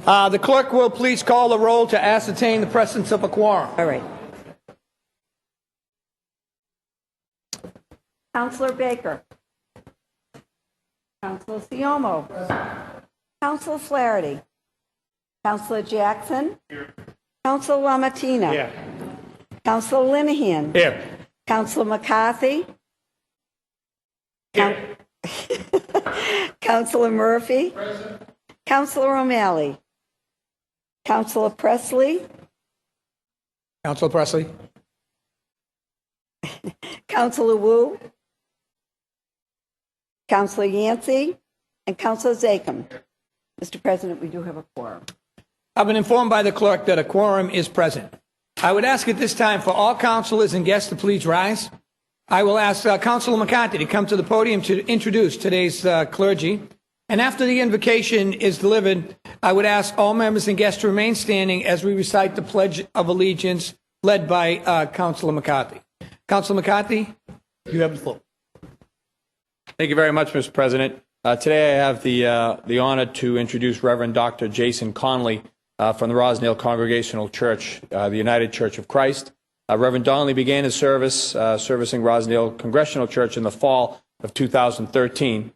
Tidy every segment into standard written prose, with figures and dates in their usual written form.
The clerk will please call the roll to ascertain the presence of a quorum. All right. Councilor Baker. Councilor Siomo. Councilor Flaherty. Councilor Jackson. Councilor LaMattina. Here. Councilor Linehan. Here. Councilor McCarthy. Here. Councilor Murphy. Present. Councilor O'Malley. Councilor Presley. Councilor Presley. Councilor Wu. Councilor Yancey. And Councilor Zachem. Mr. President, we do have a quorum. I've been informed by the clerk that a quorum is present. I would ask at this time for all councilors and guests to please rise. I will ask Councilor McCarthy to come to the podium to introduce today's clergy. And after the invocation is delivered, I would ask all members and guests to remain standing as we recite the Pledge of Allegiance led by Councilor McCarthy. Councilor McCarthy, you have the floor. Thank you very much, Mr. President. Today I have the honor to introduce Reverend Dr. Jason Conley from the Rosendale Congregational Church, the United Church of Christ. Reverend Donnelly began his service servicing Rosendale Congregational Church in the fall of 2013.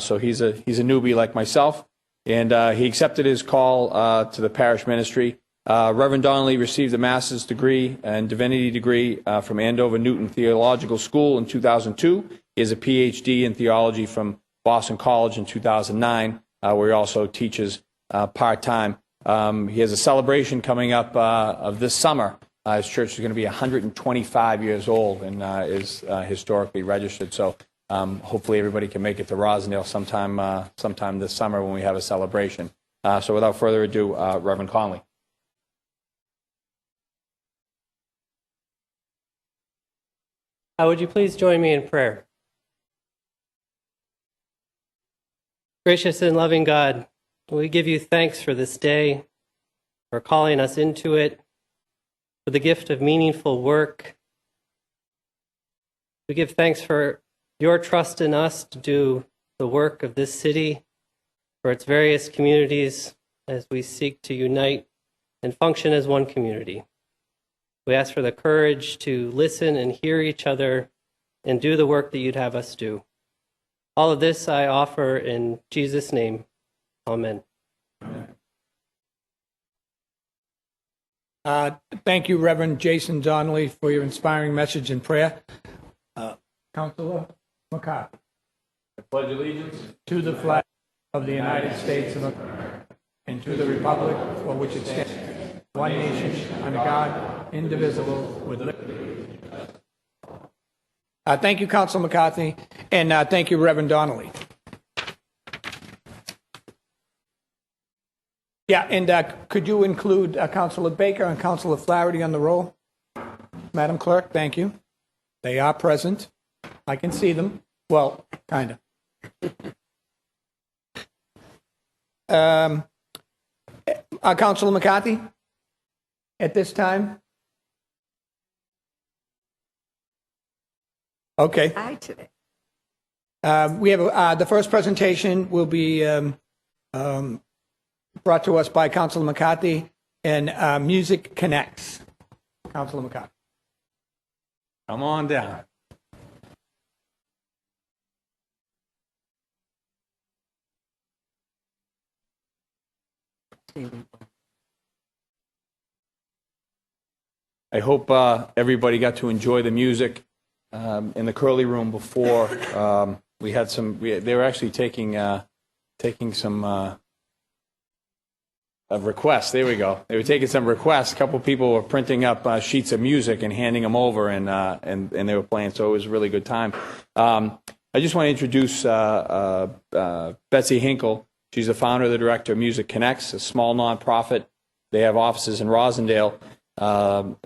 So he's a newbie like myself, and he accepted his call to the parish ministry. Reverend Donnelly received a master's degree and divinity degree from Andover Newton Theological School in 2002. He has a PhD in theology from Boston College in 2009, where he also teaches part-time. He has a celebration coming up of this summer. His church is going to be 125 years old and is historically registered. So hopefully everybody can make it to Rosendale sometime this summer when we have a celebration. So without further ado, Reverend Conley. Would you please join me in prayer? Gracious and loving God, we give you thanks for this day, for calling us into it, for the gift of meaningful work. We give thanks for your trust in us to do the work of this city, for its various communities as we seek to unite and function as one community. We ask for the courage to listen and hear each other and do the work that you'd have us do. All of this I offer in Jesus' name. Amen. Thank you, Reverend Jason Donnelly, for your inspiring message and prayer. Councilor McCarthy. I pledge allegiance To the flag of the United States of America and to the republic for which it stands, one nation, under God, indivisible, with liberty. Thank you, Councilor McCarthy, and thank you, Reverend Donnelly. Yeah, and could you include Councilor Baker and Councilor Flaherty on the roll? Madam Clerk, thank you. They are present. I can see them. Well, kind of. Councilor McCarthy, at this time? Okay. Aye today. We have the first presentation will be brought to us by Councilor McCarthy, and Music Connects. Councilor McCarthy. come on down. I hope everybody got to enjoy the music in the Curly Room before. We had some. They were actually taking some requests. There we go. They were taking some requests. A couple of people were printing up sheets of music and handing them over, and they were playing. So it was a really good time. I just want to introduce Betsy Hinkle. She's the founder and the director of Music Connects, a small nonprofit. They have offices in Rosendale.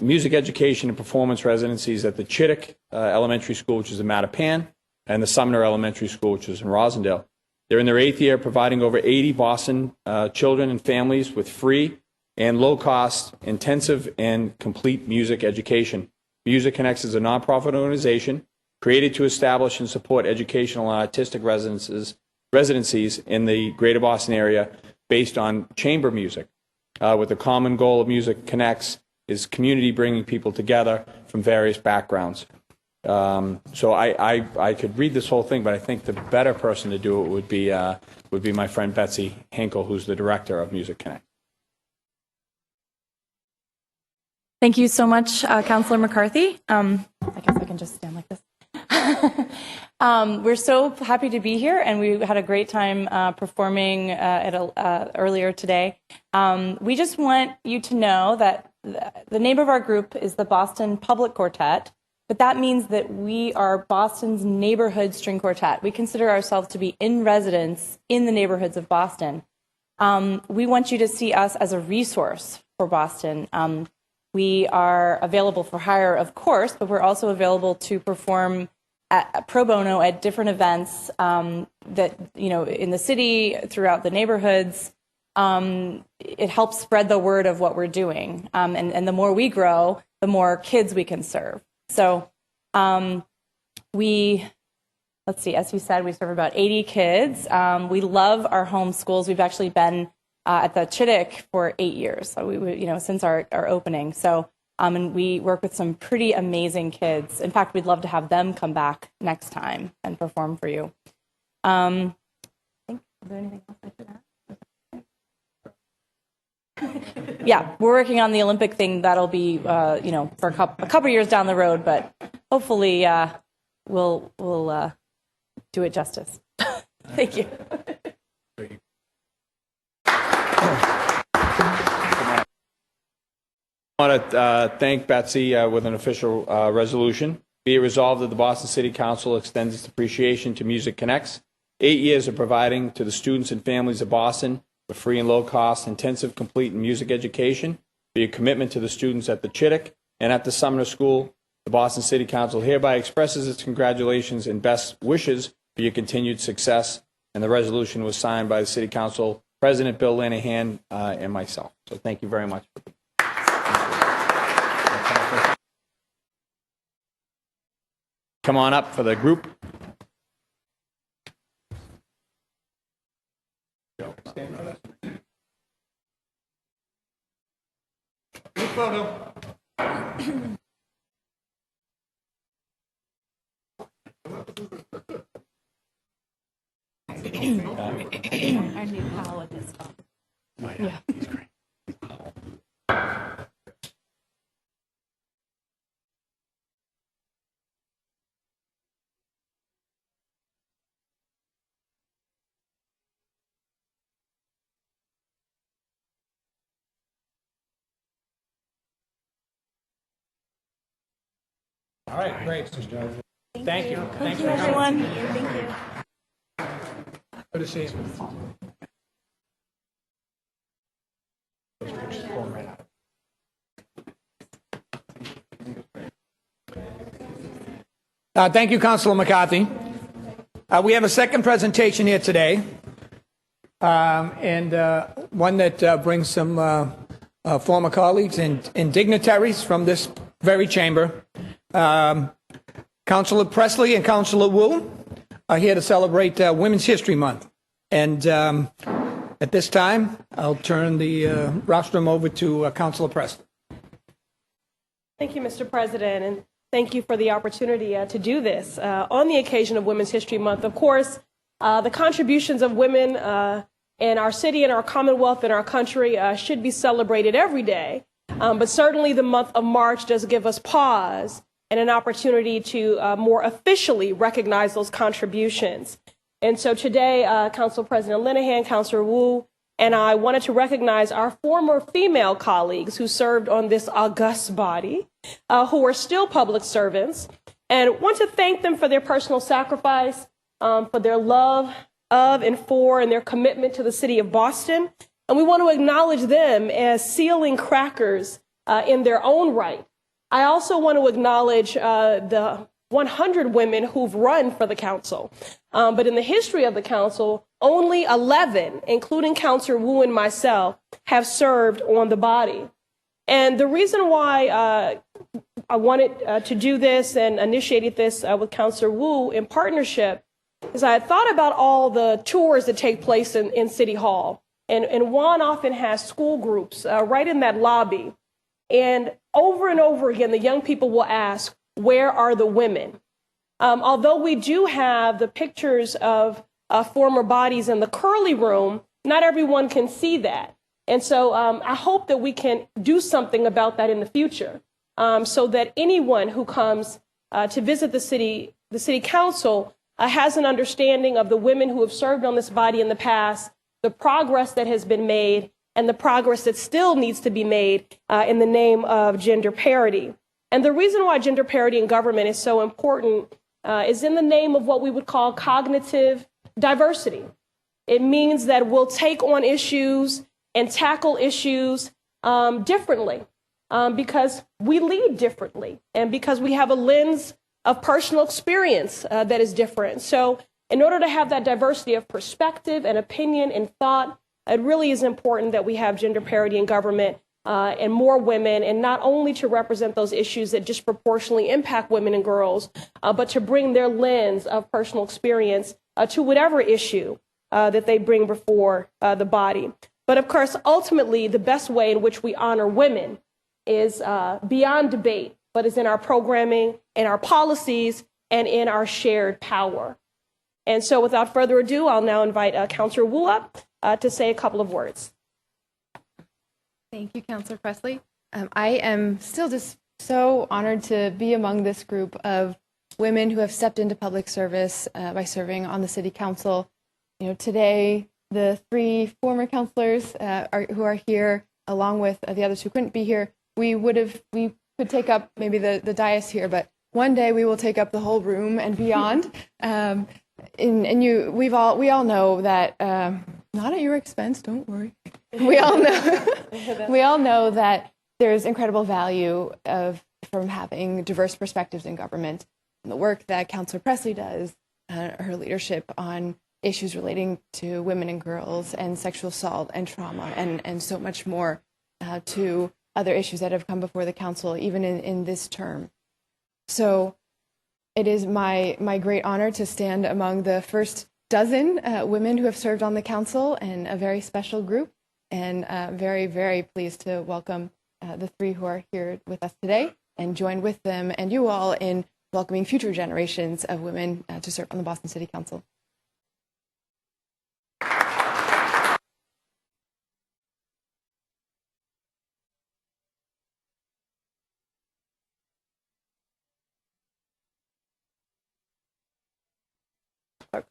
Music education and performance residencies at the Chittick Elementary School, which is in Mattapan, and the Sumner Elementary School, which is in Rosendale. They're in their 8th year, providing over 80 Boston children and families with free and low-cost, intensive, and complete music education. Music Connects is a nonprofit organization created to establish and support educational and artistic residencies in the greater Boston area based on chamber music, with the common goal of Music Connects is community bringing people together from various backgrounds. So I could read this whole thing, but I think the better person to do it would be my friend Betsy Hinkle, who's the director of Music Connect. Thank you so much, Councillor McCarthy. I guess I can just stand like this. We're so happy to be here, and we had a great time performing earlier today. We just want you to know that the name of our group is the Boston Public Quartet, but that means that we are Boston's neighborhood string quartet. We consider ourselves to be in residence in the neighborhoods of Boston. We want you to see us as a resource for Boston. We are available for hire, of course, but we're also available to perform pro bono at different events that, in the city, throughout the neighborhoods. It helps spread the word of what we're doing. And the more we grow, the more kids we can serve. So let's see, as you said, we serve about 80 kids. We love our home schools. We've actually been at the Chittick for 8 years, so since our opening. So, and we work with some pretty amazing kids. In fact, we'd love to have them come back next time and perform for you. I think, is there anything else I should add? Yeah, we're working on the Olympic thing. That'll be, for a couple years down the road, but hopefully we'll do it justice. Thank you. I want to thank Betsy with an official resolution. Be it resolved that the Boston City Council extends its appreciation to Music Connects. 8 years of providing to the students and families of Boston a free and low-cost, intensive, complete music education. Be a commitment to the students at the Chittick and at the Sumner School. The Boston City Council hereby expresses its congratulations and best wishes for your continued success. And the resolution was signed by the City Council President Bill Lanahan and myself. So thank you very much. Come on up for the group. Group photo. Our new pal at this time. Yeah, he's great. All right, great. Thank you. Thank you, everyone. Thank you. Good to see you. Thank you, Councilor McCarthy. We have a second presentation here today, and one that brings some former colleagues and dignitaries from this very chamber. Councilor Presley and Councilor Wu are here to celebrate Women's History Month. And at this time, I'll turn the rostrum over to Councilor Presley. Thank you, Mr. President, and thank you for the opportunity to do this. On the occasion of Women's History Month, of course, the contributions of women in our city and our Commonwealth and our country should be celebrated every day. But certainly the month of March does give us pause and an opportunity to more officially recognize those contributions. And so today, Council President Lanahan, Councilor Wu, and I wanted to recognize our former female colleagues who served on this august body, who are still public servants, and want to thank them for their personal sacrifice, for their love of and for and their commitment to the city of Boston. And we want to acknowledge them as sealing crackers in their own right. I also want to acknowledge the 100 women who've run for the council. But in the history of the council, only 11, including Councilor Wu and myself, have served on the body. And the reason why I wanted to do this and initiated this with Councilor Wu in partnership is I had thought about all the tours that take place in City Hall. And Juan often has school groups right in that lobby. And over again, the young people will ask, where are the women? Although we do have the pictures of former bodies in the Curley room, not everyone can see that. And so I hope that we can do something about that in the future, so that anyone who comes to visit the city council has an understanding of the women who have served on this body in the past, the progress that has been made, and the progress that still needs to be made in the name of gender parity. And the reason why gender parity in government is so important is in the name of what we would call cognitive diversity. It means that we'll take on issues and tackle issues differently because we lead differently and because we have a lens of personal experience that is different. So in order to have that diversity of perspective and opinion and thought, it really is important that we have gender parity in government and more women, and not only to represent those issues that disproportionately impact women and girls, but to bring their lens of personal experience to whatever issue that they bring before the body. But of course, ultimately, the best way in which we honor women is beyond debate, but is in our programming, in our policies, and in our shared power. And so without further ado, I'll now invite Councillor Wu up to say a couple of words. Thank you, Councillor Presley. I am still just so honored to be among this group of women who have stepped into public service by serving on the City Council. You know, today, the 3 former councillors who are here, along with the others who couldn't be here, we could take up maybe the dais here, but one day we will take up the whole room and beyond. We all know that, not at your expense, don't worry. We all know that there's incredible value from having diverse perspectives in government. And the work that Councillor Presley does, her leadership on issues relating to women and girls and sexual assault and trauma and so much more, to other issues that have come before the council, even in this term. So it is my great honor to stand among the first dozen women who have served on the council, and a very special group, and very, very pleased to welcome the 3 who are here with us today, and join with them and you all in welcoming future generations of women to serve on the Boston City Council.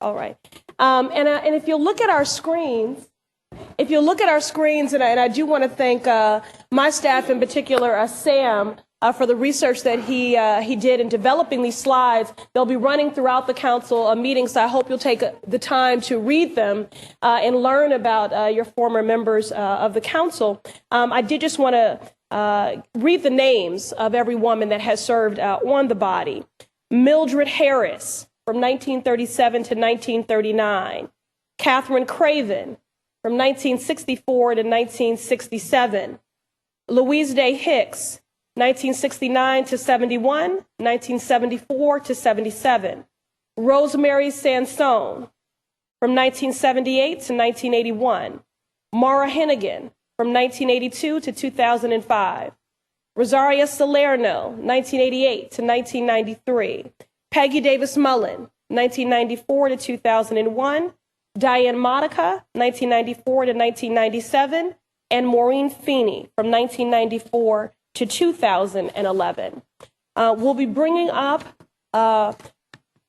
All right. And if you look at our screens, and I do want to thank my staff, in particular, Sam, for the research that he did in developing these slides. They'll be running throughout the council meetings, so I hope you'll take the time to read them and learn about your former members of the council. I did just want to read the names of every woman that has served on the body. Mildred Harris, from 1937 to 1939. Catherine Craven, from 1964 to 1967. Louise Day Hicks, 1969 to 71, 1974 to 77. Rosemary Sansone, from 1978 to 1981. Mara Hennigan, from 1982 to 2005. Rosaria Salerno, 1988 to 1993. Peggy Davis Mullen, 1994 to 2001. Diane Modica, 1994 to 1997. And Maureen Feeney, from 1994 to 2011. We'll be bringing up Maura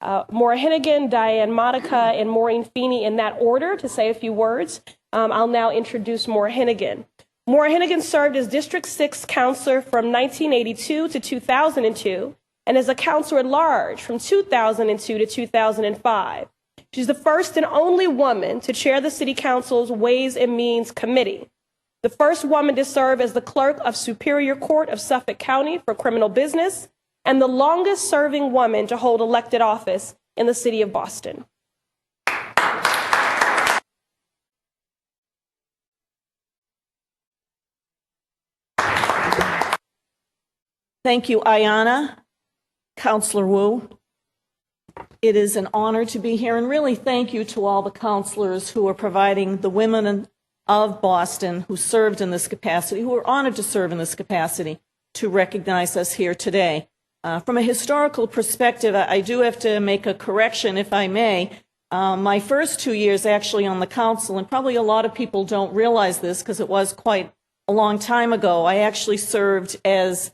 Hennigan, Diane Modica, and Maureen Feeney in that order to say a few words. I'll now introduce Maura Hennigan. Maura Hennigan served as District 6 Councilor from 1982 to 2002, and as a Councilor at Large from 2002 to 2005. She's the first and only woman to chair the City Council's Ways and Means Committee, the first woman to serve as the Clerk of Superior Court of Suffolk County for criminal business, and the longest serving woman to hold elected office in the City of Boston. Thank you, Ayanna, Councillor Wu. It is an honor to be here, and really thank you to all the councillors who are providing the women of Boston who served in this capacity, who are honored to serve in this capacity, to recognize us here today. From a historical perspective, I do have to make a correction, if I may. My first 2 years actually on the council, and probably a lot of people don't realize this because it was quite a long time ago, I actually served as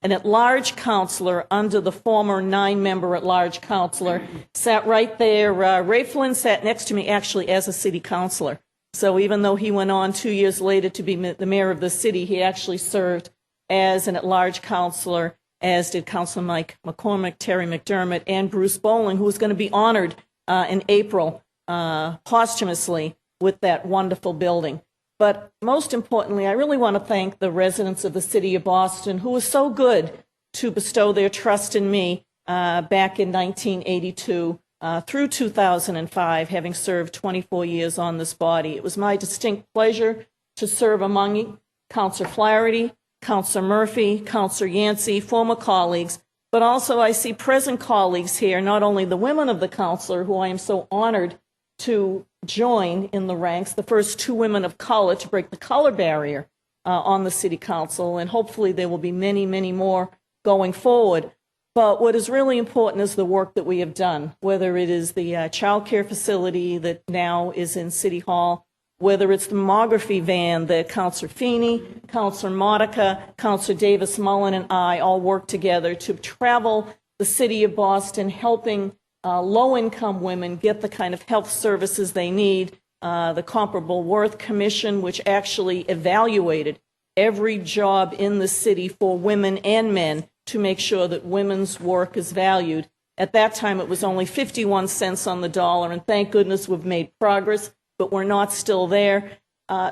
an at-large counselor under the former 9-member at-large counselor. Sat right there. Ray Flynn sat next to me actually as a city councilor. So even though he went on 2 years later to be the mayor of the city, he actually served as an at-large counselor, as did Councilor Mike McCormick, Terry McDermott, and Bruce Bowling, who was going to be honored in April posthumously with that wonderful building. But most importantly, I really want to thank the residents of the city of Boston who were so good to bestow their trust in me back in 1982 through 2005, having served 24 years on this body. It was my distinct pleasure to serve among you, Councilor Flaherty, Councilor Murphy, Councilor Yancey, former colleagues, but also I see present colleagues here, not only the women of the council, who I am so honored to join in the ranks, the first 2 women of color to break the color barrier on the city council, and hopefully there will be many, many more going forward. But what is really important is the work that we have done, whether it is the child care facility that now is in City Hall, whether it's the mammography van that Councilor Feeney, Councilor Modica, Councilor Davis Mullen, and I all work together to travel the city of Boston, helping low-income women get the kind of health services they need. The Comparable Worth Commission, which actually evaluated every job in the city for women and men to make sure that women's work is valued. At that time, it was only 51 cents on the dollar, and thank goodness we've made progress, but we're not still there.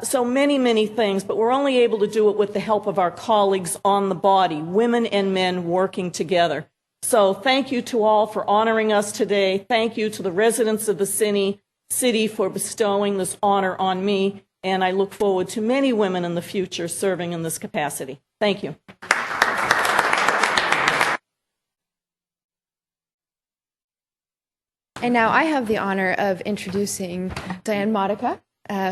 So many, many things, but we're only able to do it with the help of our colleagues on the body, women and men working together. So thank you to all for honoring us today. Thank you to the residents of the city for bestowing this honor on me, and I look forward to many women in the future serving in this capacity. Thank you. And now I have the honor of introducing Diane Modica,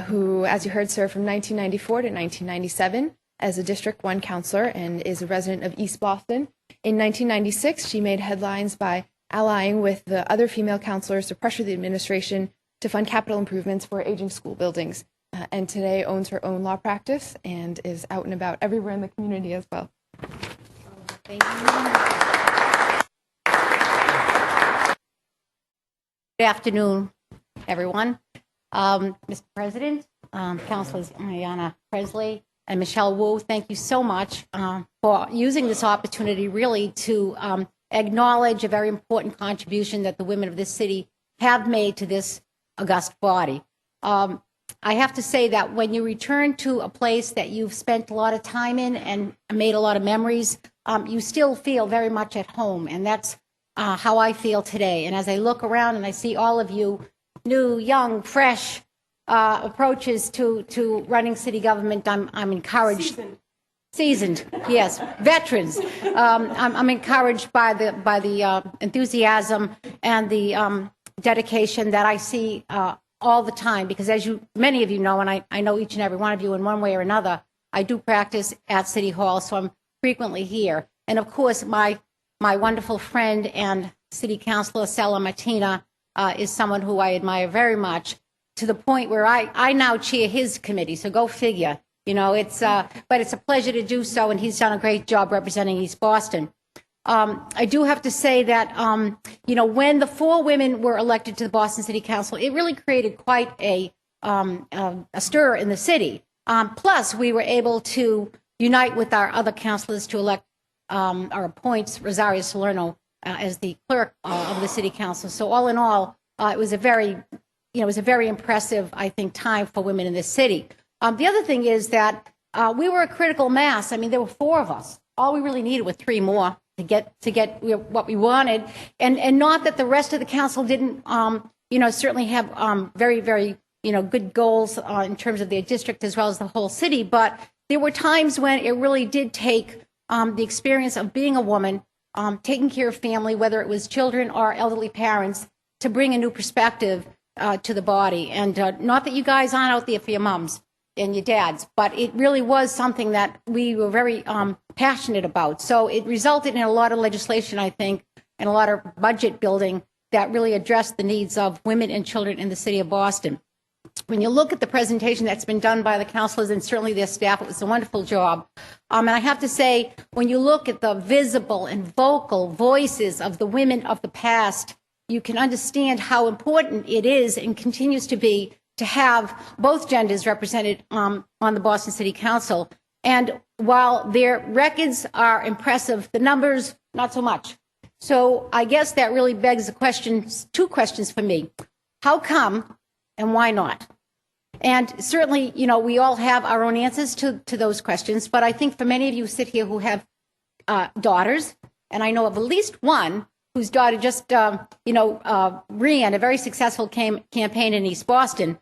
who, as you heard, served from 1994 to 1997 as a District 1 counselor and is a resident of East Boston. In 1996, she made headlines by allying with the other female counselors to pressure the administration to fund capital improvements for aging school buildings, and today owns her own law practice and is out and about everywhere in the community as well. Thank you. Good afternoon, everyone. Mr. President, Councilors Ayanna Presley and Michelle Wu, thank you so much for using this opportunity really to acknowledge a very important contribution that the women of this city have made to this august body. I have to say that when you return to a place that you've spent a lot of time in and made a lot of memories, you still feel very much at home, and that's how I feel today. And as I look around and I see all of you new, young, fresh approaches to running city government, I'm encouraged. Seasoned, yes, veterans. I'm encouraged by the enthusiasm and the dedication that I see all the time, because as many of you know, and I know each and every one of you in one way or another, I do practice at City Hall, so I'm frequently here. And of course, my wonderful friend and City Councilor Sela Martina is someone who I admire very much, to the point where I now chair his committee, so go figure. You know, but it's a pleasure to do so, and he's done a great job representing East Boston. I do have to say that, when the 4 women were elected to the Boston City Council, it really created quite a stir in the city. Plus, we were able to unite with our other councilors to elect or appoint Rosario Salerno as the clerk of the City Council. So all in all, it was a very impressive, I think, time for women in this city. The other thing is that we were a critical mass. I mean, there were 4 of us. All we really needed were 3 more to get what we wanted, and not that the rest of the council didn't, certainly have very, very, good goals in terms of their district as well as the whole city. But there were times when it really did take the experience of being a woman, taking care of family, whether it was children or elderly parents, to bring a new perspective to the body. And not that you guys aren't out there for your moms. and your dads, but it really was something that we were very passionate about. So it resulted in a lot of legislation, I think, and a lot of budget building that really addressed the needs of women and children in the city of Boston. When you look at the presentation that's been done by the councilors and certainly their staff, it was a wonderful job. And I have to say, when you look at the visible and vocal voices of the women of the past, you can understand how important it is and continues to be to have both genders represented on the Boston City Council. And while their records are impressive, the numbers, not so much. So I guess that really begs the questions, two questions for me. How come and why not? And certainly, you know, we all have our own answers to those questions, but I think for many of you who sit here who have daughters, and I know of at least one whose daughter just, ran a very successful campaign in East Boston,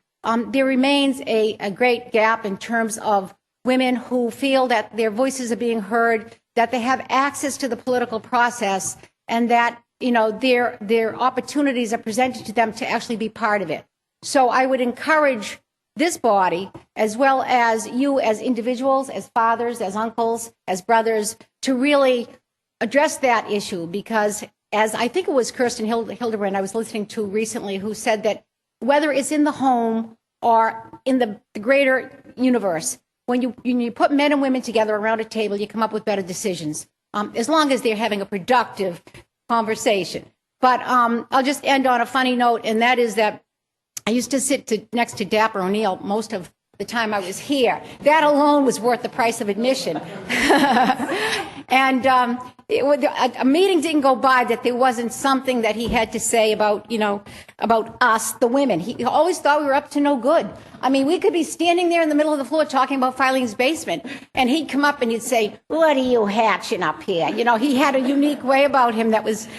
there remains a great gap in terms of women who feel that their voices are being heard, that they have access to the political process, and that, you know, their opportunities are presented to them to actually be part of it. So I would encourage this body, as well as you as individuals, as fathers, as uncles, as brothers, to really address that issue, because as I think it was Kirsten Hildebrand I was listening to recently, who said that whether it's in the home or in the greater universe, when you put men and women together around a table, you come up with better decisions, as long as they're having a productive conversation. But I'll just end on a funny note, and that is that I used to sit next to Dapper O'Neill most of the time I was here. That alone was worth the price of admission. And a meeting didn't go by that there wasn't something that he had to say about, about us, the women. He always thought we were up to no good. I mean, we could be standing there in the middle of the floor talking about Filene's basement, and he'd come up and he'd say, "What are you hatching up here?" You know, he had a unique way about him that was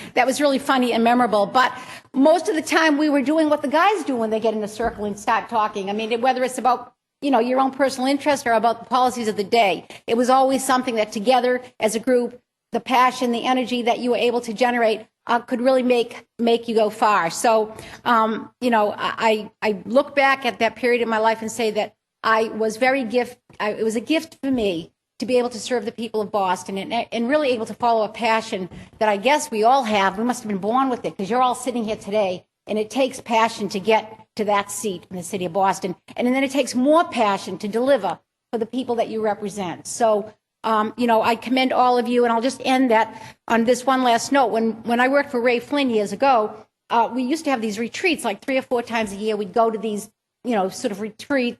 really funny and memorable. But most of the time we were doing what the guys do when they get in a circle and start talking. I mean, whether it's about your own personal interest or about the policies of the day. It was always something that together as a group, the passion, the energy that you were able to generate could really make you go far. So, I look back at that period in my life and say that I was it was a gift for me to be able to serve the people of Boston and really able to follow a passion that I guess we all have. We must have been born with it, because you're all sitting here today, and it takes passion to get to that seat in the city of Boston. And then it takes more passion to deliver for the people that you represent. So, I commend all of you, and I'll just end that on this one last note. When I worked for Ray Flynn years ago, we used to have these retreats like 3 or 4 times a year. We'd go to these, sort of retreat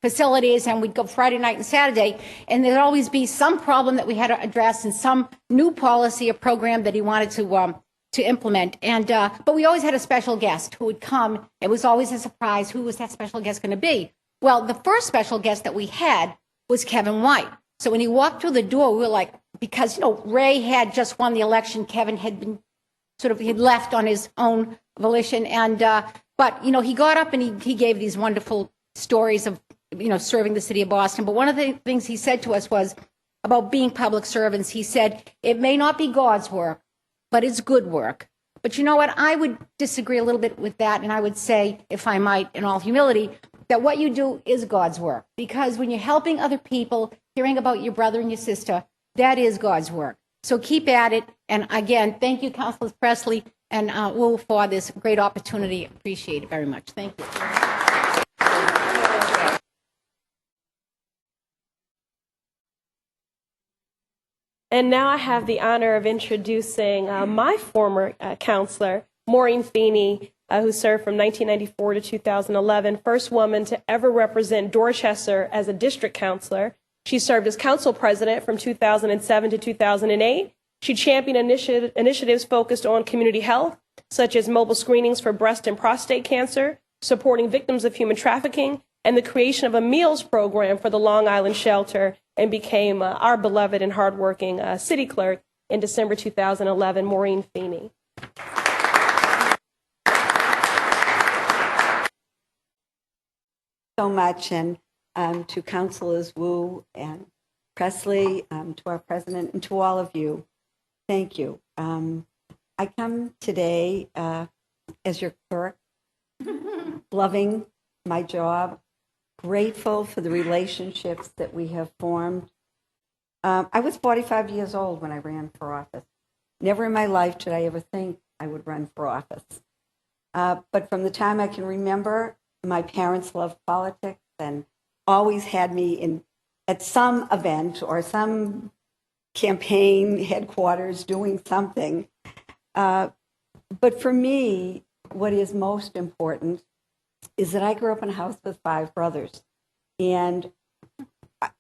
facilities, and we'd go Friday night and Saturday, and there'd always be some problem that we had to address and some new policy or program that he wanted to implement. And but we always had a special guest who would come. It was always a surprise. Who was that special guest going to be? Well, the first special guest that we had was Kevin White. So when he walked through the door, we were like, because Ray had just won the election, Kevin had been he'd left on his own volition, and but he got up and he gave these wonderful stories of serving the city of Boston. But one of the things he said to us was about being public servants. He said, it may not be God's work, but it's good work. But you know what? I would disagree a little bit with that, and I would say, if I might, in all humility, that what you do is God's work. Because when you're helping other people, hearing about your brother and your sister, that is God's work. So keep at it. And again, thank you, Councilor Presley and Wu, for this great opportunity. Appreciate it very much. Thank you. And now I have the honor of introducing my former counselor, Maureen Feeney, who served from 1994 to 2011, first woman to ever represent Dorchester as a district counselor. She served as council president from 2007 to 2008. She championed initiatives focused on community health, such as mobile screenings for breast and prostate cancer, supporting victims of human trafficking, and the creation of a meals program for the Long Island shelter, and became our beloved and hardworking city clerk in December 2011, Maureen Feeney. So much, and to Councilors Wu and Presley, to our president, and to all of you, thank you. I come today as your clerk, loving my job, grateful for the relationships that we have formed. I was 45 years old when I ran for office. Never in my life did I ever think I would run for office. But from the time I can remember, my parents loved politics and always had me at some event or some campaign headquarters doing something. But for me, what is most important is that I grew up in a house with 5 brothers. And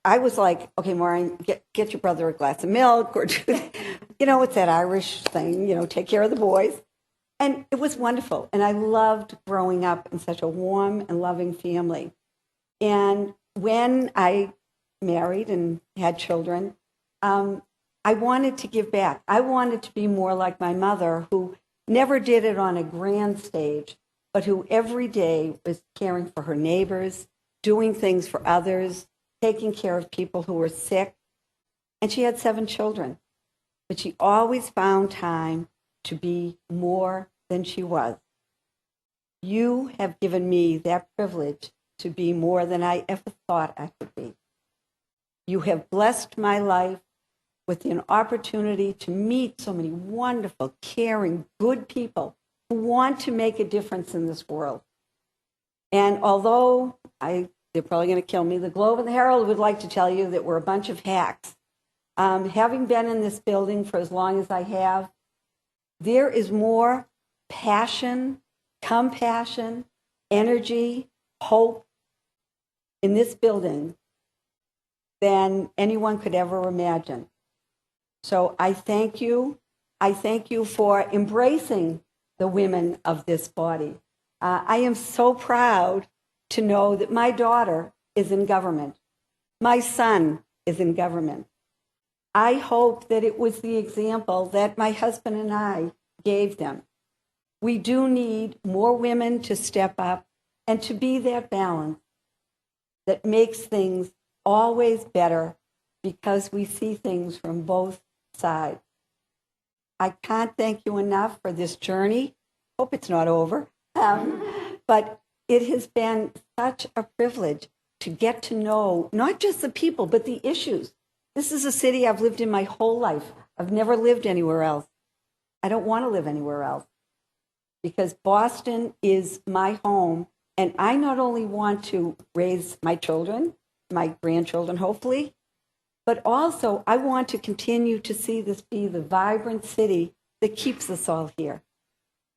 I was like, okay, Maureen, get your brother a glass of milk, or it's that Irish thing, take care of the boys. And it was wonderful. And I loved growing up in such a warm and loving family. And when I married and had children, I wanted to give back. I wanted to be more like my mother, who never did it on a grand stage, but who every day was caring for her neighbors, doing things for others, taking care of people who were sick. And she had 7 children, but she always found time to be more than she was. You have given me that privilege to be more than I ever thought I could be. You have blessed my life with an opportunity to meet so many wonderful, caring, good people who want to make a difference in this world. And although they're probably going to kill me, the Globe and the Herald would like to tell you that we're a bunch of hacks. Having been in this building for as long as I have, there is more passion, compassion, energy, hope in this building than anyone could ever imagine. So I thank you. I thank you for embracing the women of this body. I am so proud to know that my daughter is in government. My son is in government. I hope that it was the example that my husband and I gave them. We do need more women to step up and to be that balance that makes things always better because we see things from both sides. I can't thank you enough for this journey. Hope it's not over. But it has been such a privilege to get to know not just the people, but the issues. This is a city I've lived in my whole life. I've never lived anywhere else. I don't want to live anywhere else because Boston is my home. And I not only want to raise my children, my grandchildren, hopefully, but also I want to continue to see this be the vibrant city that keeps us all here,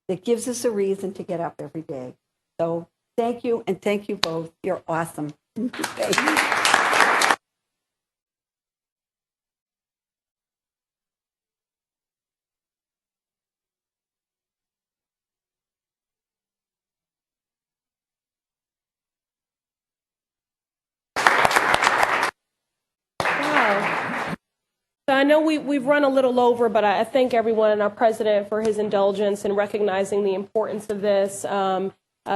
that gives us a reason to get up every day. So thank you, and thank you both. You're awesome. Thank you. So I know we've run a little over, but I thank everyone and our president for his indulgence in recognizing the importance of this,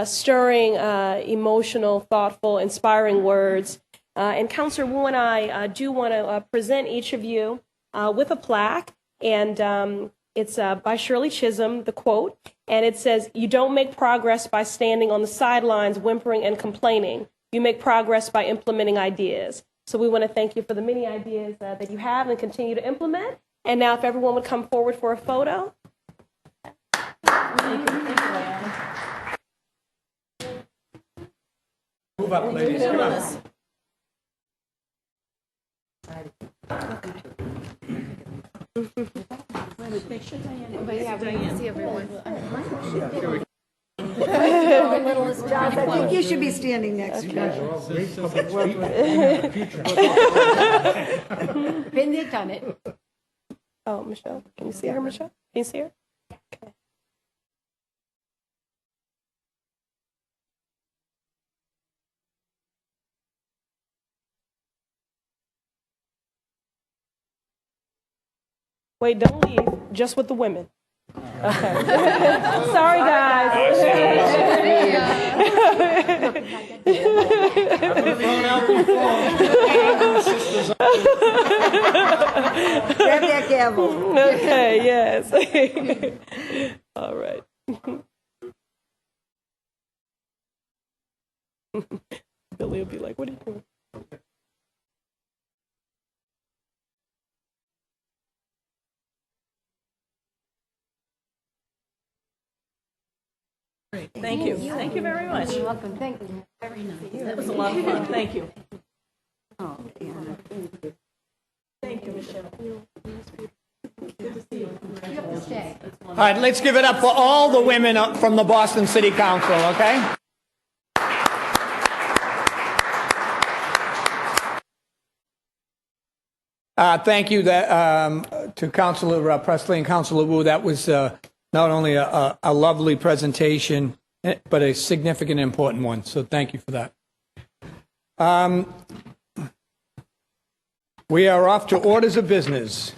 stirring, emotional, thoughtful, inspiring words. And Councilor Wu and I do want to present each of you with a plaque, and it's by Shirley Chisholm, the quote, and it says, "You don't make progress by standing on the sidelines whimpering and complaining. You make progress by implementing ideas." So we want to thank you for the many ideas that you have and continue to implement. And now if everyone would come forward for a photo. Move up, ladies. Come on. But yeah, we can see everyone. Josh, I think you should be standing next to me. Been there, done it. Oh, Michelle. Can you see her, Michelle? Can you see her? Okay. Wait, don't leave. Just with the women. Okay. Sorry, guys. Grab that gavel. Okay, yes. All right. Billy will be like, what are you doing? Great. Thank you. Thank you very much. You're welcome. Thank you. Very nice. That was a lot of fun. Thank you. Oh, Anna. Thank you, Michelle. All right, let's give it up for all the women from the Boston City Council, okay? Thank you to Councilor Presley and Councilor Wu. That was not only a lovely presentation, but a significant, important one. So thank you for that. We are off to orders of business.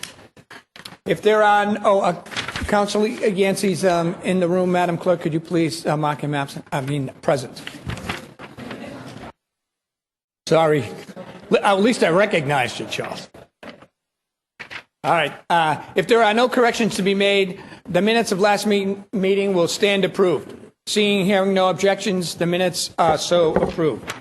If there are, Councilor Yancey's in the room, Madam Clerk, could you please mark him absent? Present. Sorry. At least I recognized you, Charles. All right. If there are no corrections to be made, the minutes of last meeting will stand approved. Seeing, hearing no objections, the minutes are so approved.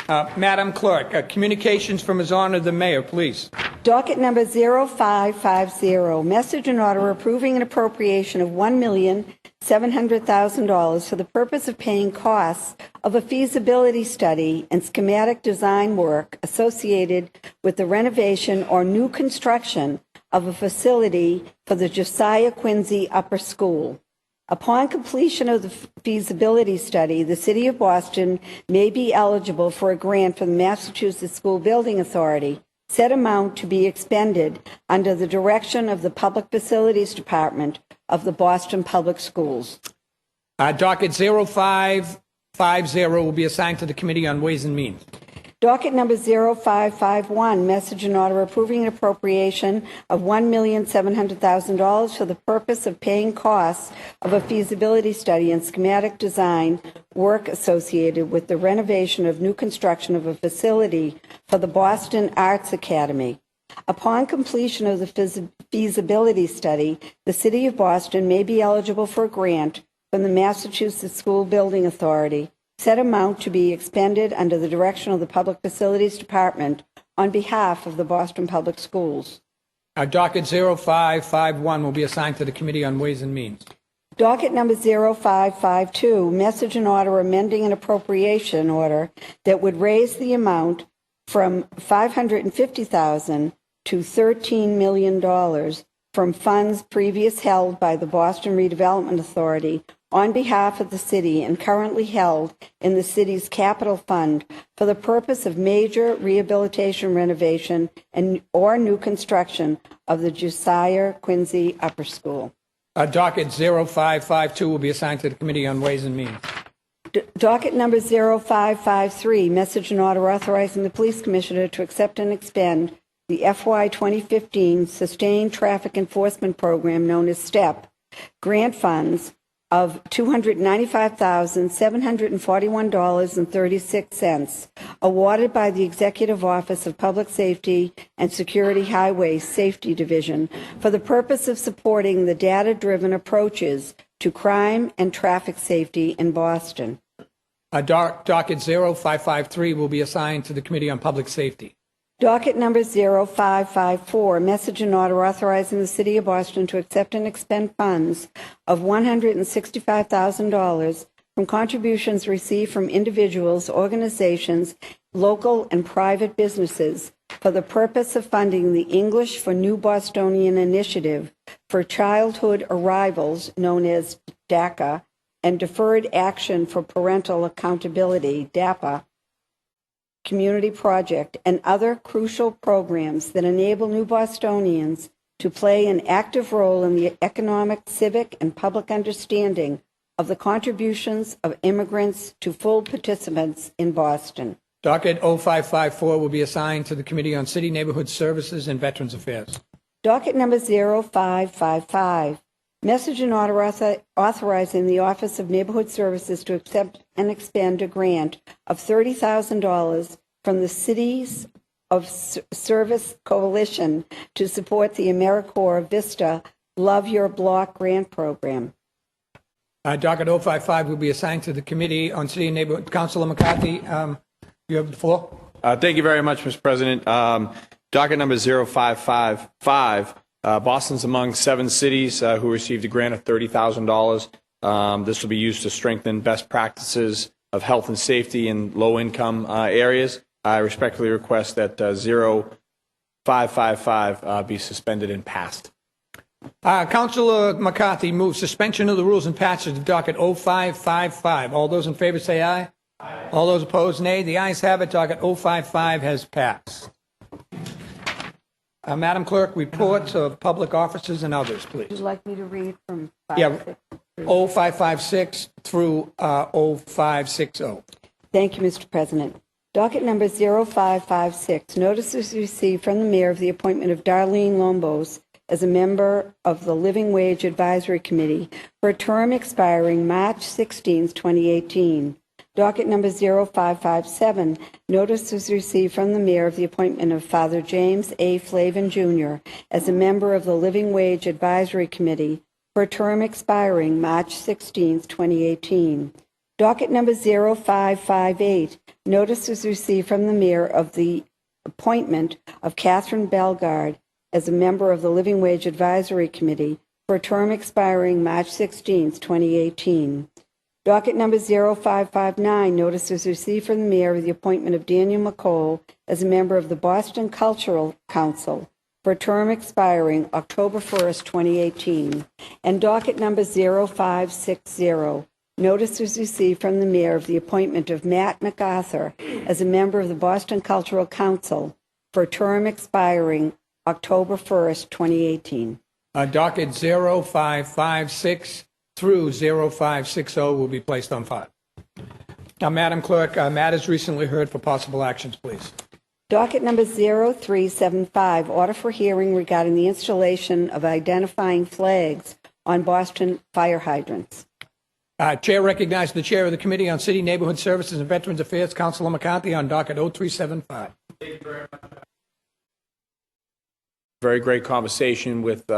Madam Clerk, communications from His Honor the Mayor, please. Docket number 0550, message and order approving an appropriation of $1,700,000 for the purpose of paying costs of a feasibility study and schematic design work associated with the renovation or new construction of a facility for the Josiah Quincy Upper School. Upon completion of the feasibility study, the City of Boston may be eligible for a grant from the Massachusetts School Building Authority, said amount to be expended under the direction of the Public Facilities Department of the Boston Public Schools. Docket 0550 will be assigned to the Committee on Ways and Means. Docket number 0551, message and order approving an appropriation of $1,700,000 for the purpose of paying costs of a feasibility study and schematic design work associated with the renovation of new construction of a facility for the Boston Arts Academy. Upon completion of the feasibility study, the City of Boston may be eligible for a grant from the Massachusetts School Building Authority, said amount to be expended under the direction of the Public Facilities Department on behalf of the Boston Public Schools. Docket 0551 will be assigned to the Committee on Ways and Means. Docket number 0552, message and order amending an appropriation order that would raise the amount from $550,000 to $13 million from funds previous held by the Boston Redevelopment Authority on behalf of the city and currently held in the city's capital fund for the purpose of major rehabilitation, renovation, or new construction of the Josiah Quincy Upper School. Docket 0552 will be assigned to the Committee on Ways and Means. Docket number 0553, message and order authorizing the police commissioner to accept and expend the FY 2015 Sustained Traffic Enforcement Program known as STEP grant funds of $295,741.36 awarded by the Executive Office of Public Safety and Security Highway Safety Division for the purpose of supporting the data-driven approaches to crime and traffic safety in Boston. Docket 0553 will be assigned to the Committee on Public Safety. Docket number 0554, message and order authorizing the City of Boston to accept and expend funds of $165,000 from contributions received from individuals, organizations, local and private businesses for the purpose of funding the English for New Bostonian Initiative for Childhood Arrivals, known as DACA, and Deferred Action for Parental Accountability, DAPA, community project, and other crucial programs that enable New Bostonians to play an active role in the economic, civic, and public understanding of the contributions of immigrants to full participants in Boston. Docket 0554 will be assigned to the Committee on City Neighborhood Services and Veterans Affairs. Docket number 0555, message and order authorizing the Office of Neighborhood Services to accept and expend a grant of $30,000 from the Cities of Service Coalition to support the AmeriCorps Vista Love Your Block grant program. Docket 055 will be assigned to the Committee on City and Neighborhood. Councilor McCarthy, You have the floor. Thank you very much, Mr. President. Docket number 0555. Boston's among 7 cities who received a grant of $30,000. This will be used to strengthen best practices of health and safety in low-income areas. I respectfully request that 0555 be suspended and passed. Councilor McCarthy moves suspension of the rules and passage of docket 0555. All those in favor say aye. Aye. All those opposed, nay. The ayes have it. Docket 055 has passed. Madam Clerk, reports of public officers and others, please. Would you like me to read from 0556 through 0560. Thank you, Mr. President. Docket number 0556. Notices received from the mayor of the appointment of Darlene Lombos as a member of the Living Wage Advisory Committee for a term expiring March 16, 2018. Docket number 0557. Notices received from the mayor of the appointment of Father James A. Flavin, Jr. as a member of the Living Wage Advisory Committee for a term expiring March 16, 2018. Docket number 0558. Notices received from the mayor of the appointment of Catherine Bellegarde as a member of the Living Wage Advisory Committee for a term expiring March 16, 2018. Docket number 0559. Notices received from the mayor of the appointment of Daniel McCole as a member of the Boston Cultural Council for a term expiring October 1st, 2018. And docket number 0560. Notices received from the mayor of the appointment of Matt MacArthur as a member of the Boston Cultural Council for a term expiring October 1st, 2018. Docket 0556 through 0560 will be placed on file. Now, Madam Clerk, matters recently heard for possible actions, please. Docket number 0375, order for hearing regarding the installation of identifying flags on Boston fire hydrants. Chair recognizes the Chair of the Committee on City, Neighborhood Services, and Veterans Affairs, Councilor McCarthy, on docket 0375. Thank you very much. Very great conversation with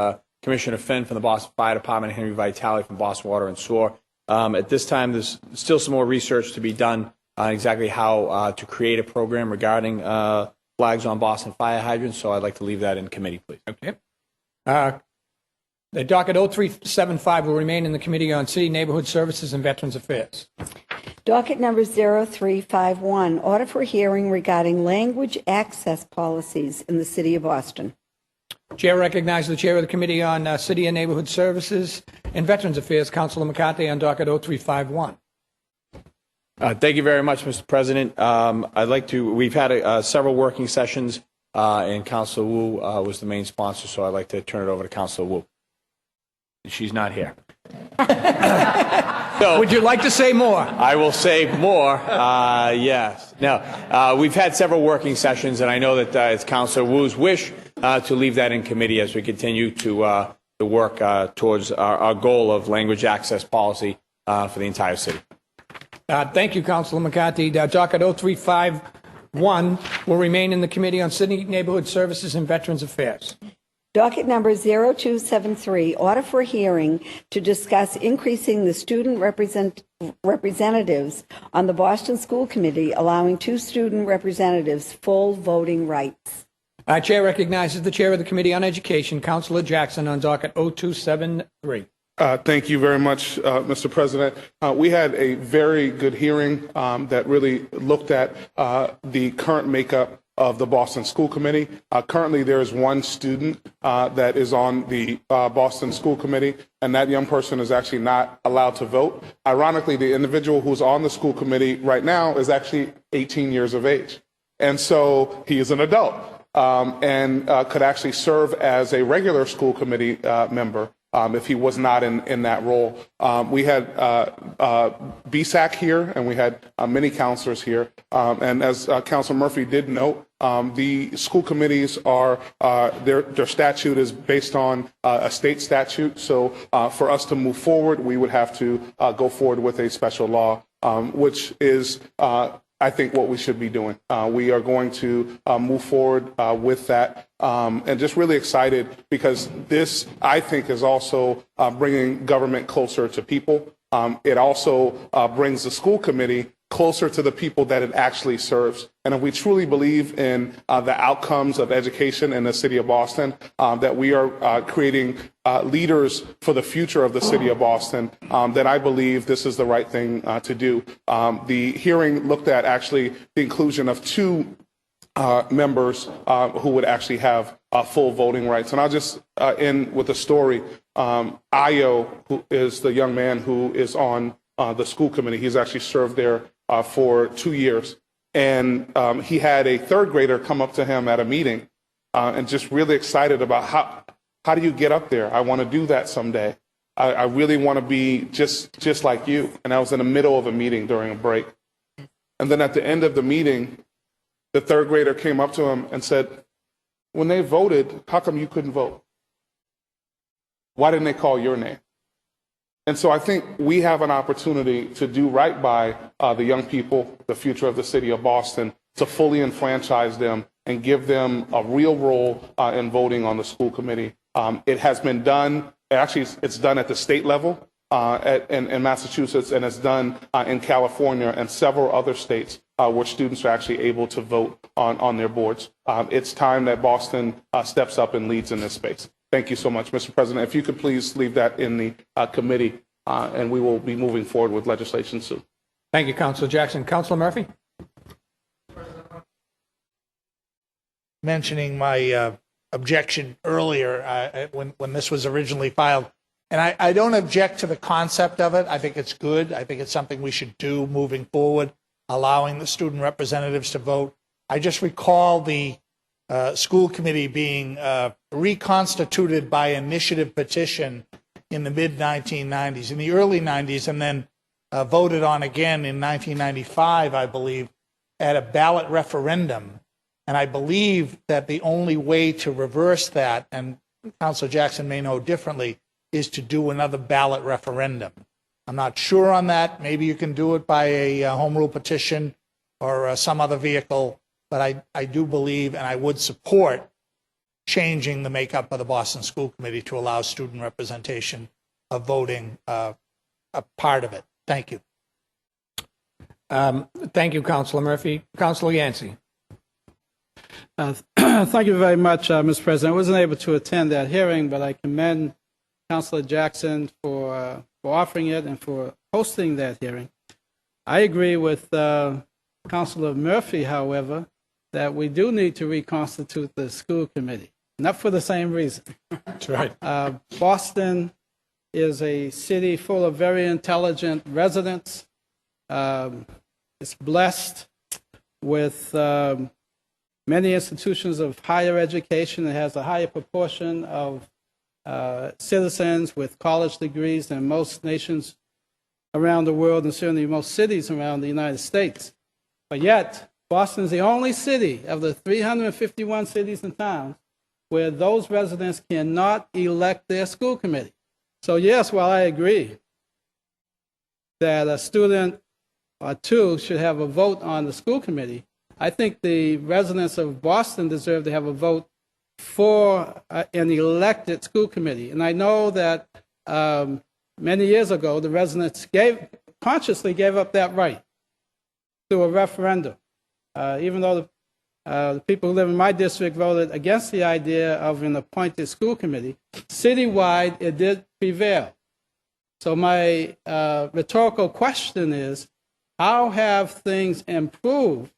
Commissioner Finn from the Boston Fire Department, Henry Vitale from Boston Water and Sewer. At this time, there's still some more research to be done on exactly how to create a program regarding flags on Boston fire hydrants, so I'd like to leave that in committee, please. Okay. The docket 0375 will remain in the Committee on City, Neighborhood Services, and Veterans Affairs. Docket number 0351, order for hearing regarding language access policies in the City of Boston. Chair recognizes the Chair of the Committee on City and Neighborhood Services and Veterans Affairs, Councilor McCarthy, on docket 0351. Thank you very much, Mr. President. We've had several working sessions, and Councilor Wu was the main sponsor, so I'd like to turn it over to Councilor Wu. She's not here. So, would you like to say more? I will say more, yes. Now, we've had several working sessions, and I know that it's Councilor Wu's wish to leave that in committee as we continue to work towards our goal of language access policy for the entire city. Thank you, Councilor McCarthy. Docket 0351 will remain in the Committee on City, Neighborhood Services, and Veterans Affairs. Docket number 0273, order for hearing to discuss increasing the student representatives on the Boston School Committee, allowing 2 student representatives full voting rights. Chair recognizes the Chair of the Committee on Education, Councilor Jackson, on docket 0273. Thank you very much, Mr. President. We had a very good hearing that really looked at the current makeup of the Boston School Committee. Currently, there is 1 student that is on the Boston School Committee, and that young person is actually not allowed to vote. Ironically, the individual who's on the school committee right now is actually 18 years of age. And so he is an adult and could actually serve as a regular school committee member. If he was not in that role. We had BSAC here, and we had many counselors here. And as Councilor Murphy did note, the school committees are, their statute is based on a state statute. So for us to move forward, we would have to go forward with a special law, which is I think what we should be doing. We are going to move forward with that, and just really excited because this, I think, is also bringing government closer to people. It also brings the school committee closer to the people that it actually serves. And if we truly believe in the outcomes of education in the city of Boston, that we are creating leaders for the future of the city of Boston, then I believe this is the right thing to do. The hearing looked at actually the inclusion of two members who would actually have full voting rights. And I'll just end with a story. Ayo, who is the young man who is on the school committee, he's actually served there for 2 years. And he had a third grader come up to him at a meeting and just really excited about how do you get up there? I want to do that someday. I really want to be just like you. And I was in the middle of a meeting during a break. And then at the end of the meeting, the third grader came up to him and said, when they voted, how come you couldn't vote? Why didn't they call your name? And so I think we have an opportunity to do right by the young people, the future of the city of Boston, to fully enfranchise them and give them a real role in voting on the school committee. It has been done, actually it's done at the state level in Massachusetts, and it's done in California and several other states where students are actually able to vote on their boards. It's time that Boston steps up and leads in this space. Thank you so much, Mr. President. If you could please leave that in the committee, and we will be moving forward with legislation soon. Thank you, Councilor Jackson. Councilor Murphy? Mentioning my objection earlier when this was originally filed. And I don't object to the concept of it. I think it's good. I think it's something we should do moving forward, allowing the student representatives to vote. I just recall the school committee being reconstituted by initiative petition in the mid-1990s, in the early 90s, and then voted on again in 1995, I believe, at a ballot referendum. And I believe that the only way to reverse that, and Councilor Jackson may know differently, is to do another ballot referendum. I'm not sure on that. Maybe you can do it by a home rule petition or some other vehicle, but I do believe and I would support changing the makeup of the Boston School Committee to allow student representation of voting a part of it. Thank you. Thank you, Councilor Murphy. Councilor Yancey. Thank you very much, Mr. President. I wasn't able to attend that hearing, but I commend Councilor Jackson for offering it and for hosting that hearing. I agree with Councilor Murphy, however, that we do need to reconstitute the school committee, not for the same reason. That's right. Boston is a city full of very intelligent residents. It's blessed with many institutions of higher education. It has a higher proportion of citizens with college degrees than most nations around the world, and certainly most cities around the United States. But yet, Boston is the only city of the 351 cities and towns where those residents cannot elect their school committee. So yes, while I agree that a student or two should have a vote on the school committee, I think the residents of Boston deserve to have a vote for an elected school committee. And I know that many years ago, the residents consciously gave up that right through a referendum. Even though the people who live in my district voted against the idea of an appointed school committee, citywide it did prevail. So my rhetorical question is, how have things improved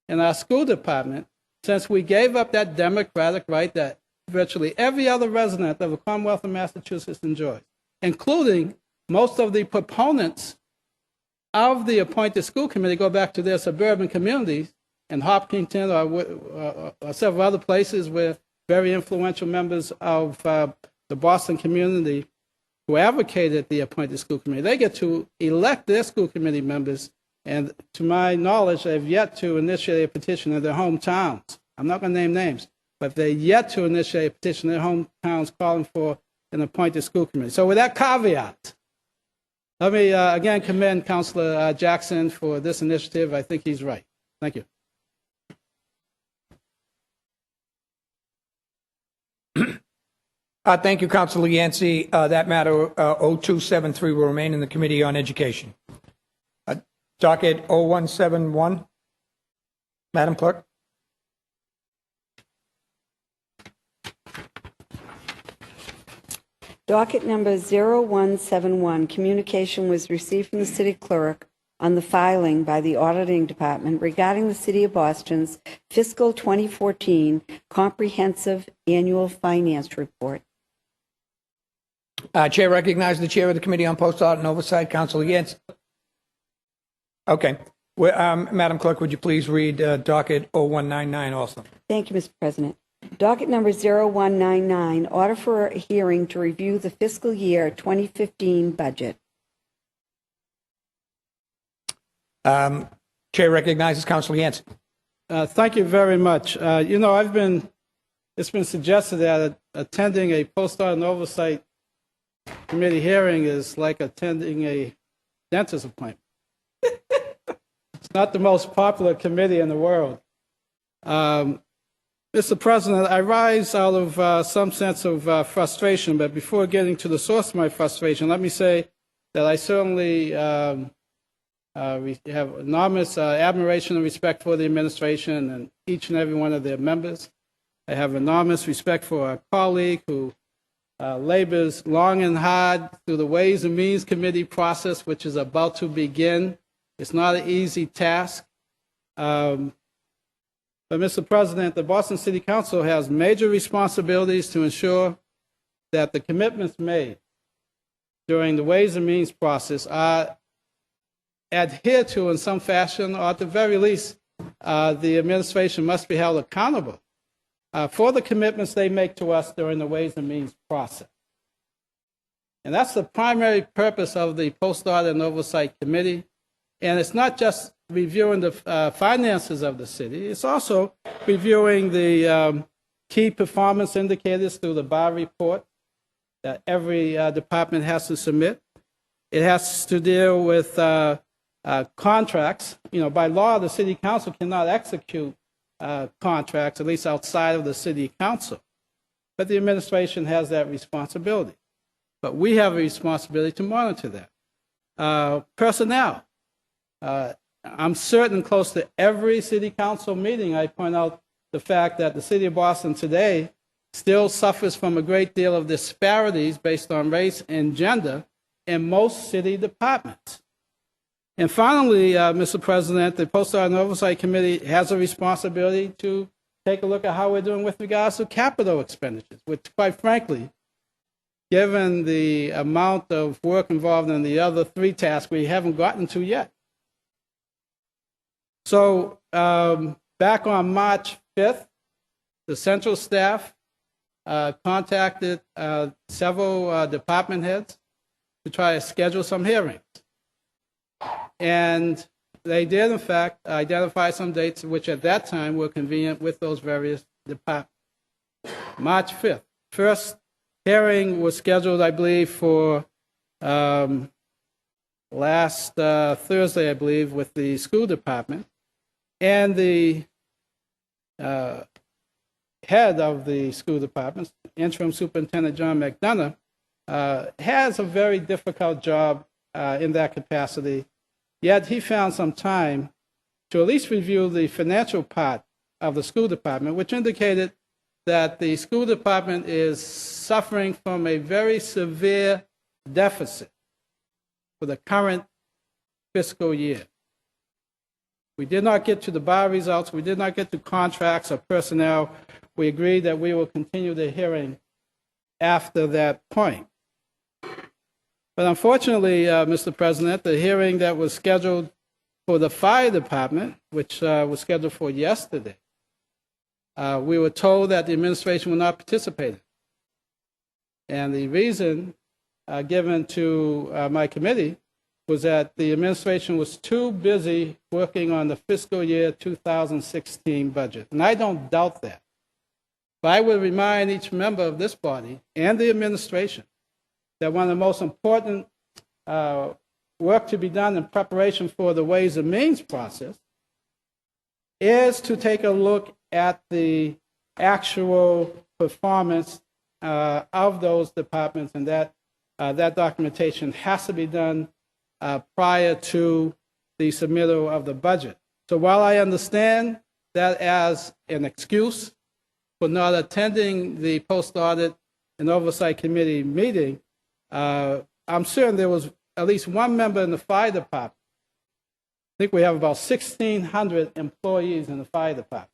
in our school department since we gave up that democratic right that virtually every other resident of the Commonwealth of Massachusetts enjoys, including most of the proponents of the appointed school committee go back to their suburban communities in Hopkinton or several other places where very influential members of the Boston community who advocated the appointed school committee, they get to elect their school committee members. And to my knowledge, they've yet to initiate a petition in their hometowns. I'm not going to name names, but they're yet to initiate a petition in their hometowns calling for an appointed school committee. So with that caveat, let me again commend Councilor Jackson for this initiative. I think he's right. Thank you. Thank you, Councilor Yancey. That matter 0273 will remain in the Committee on Education. Docket 0171. Madam Clerk? Docket number 0171, communication was received from the city clerk on the filing by the auditing department regarding the City of Boston's fiscal 2014 comprehensive annual finance report. Chair recognizes the Chair of the Committee on Post Audit and Oversight, Councilor Yancey. Okay. Madam Clerk, would you please read docket 0199 also? Thank you, Mr. President. Docket number 0199, order for a hearing to review the fiscal year 2015 budget. Chair recognizes Councilor Yancey. Thank you very much. It's been suggested that attending a Post Audit and Oversight Committee hearing is like attending a dentist appointment. It's not the most popular committee in the world. Mr. President, I rise out of some sense of frustration, but before getting to the source of my frustration, let me say that I certainly have enormous admiration and respect for the administration and each and every one of their members. I have enormous respect for our colleague who labors long and hard through the Ways and Means Committee process, which is about to begin. It's not an easy task. But, Mr. President, the Boston City Council has major responsibilities to ensure that the commitments made during the Ways and Means process are adhered to in some fashion, or at the very least, the administration must be held accountable for the commitments they make to us during the Ways and Means process. And that's the primary purpose of the Post Audit and Oversight Committee. And it's not just reviewing the finances of the city, it's also reviewing the key performance indicators through the BAR report that every department has to submit. It has to deal with contracts. By law, the city council cannot execute contracts, at least outside of the city council. But the administration has that responsibility. But we have a responsibility to monitor that. Personnel. I'm certain close to every city council meeting I point out the fact that the city of Boston today still suffers from a great deal of disparities based on race and gender in most city departments. And finally, Mr. President, the Post Audit and Oversight Committee has a responsibility to take a look at how we're doing with regards to capital expenditures, which, quite frankly, given the amount of work involved in the other three tasks, we haven't gotten to yet. So back on March 5th, the central staff contacted several department heads to try to schedule some hearings. And they did, in fact, identify some dates which at that time were convenient with those various departments. March 5th. First hearing was scheduled, I believe, for last Thursday, I believe, with the school department. And the head of the school department, Interim Superintendent John McDonough, has a very difficult job in that capacity. Yet he found some time to at least review the financial part of the school department, which indicated that the school department is suffering from a very severe deficit for the current fiscal year. We did not get to the BAR results. We did not get to contracts or personnel. We agreed that we will continue the hearing after that point. But unfortunately, Mr. President, the hearing that was scheduled for the fire department, which was scheduled for yesterday, we were told that the administration will not participate. And the reason given to my committee was that the administration was too busy working on the fiscal year 2016 budget. And I don't doubt that. But I would remind each member of this body and the administration that one of the most important work to be done in preparation for the Ways and Means process is to take a look at the actual performance of those departments, and that documentation has to be done prior to the submittal of the budget. So while I understand that as an excuse for not attending the post-audit and oversight committee meeting, I'm certain there was at least one member in the fire department. I think we have about 1,600 employees in the fire department.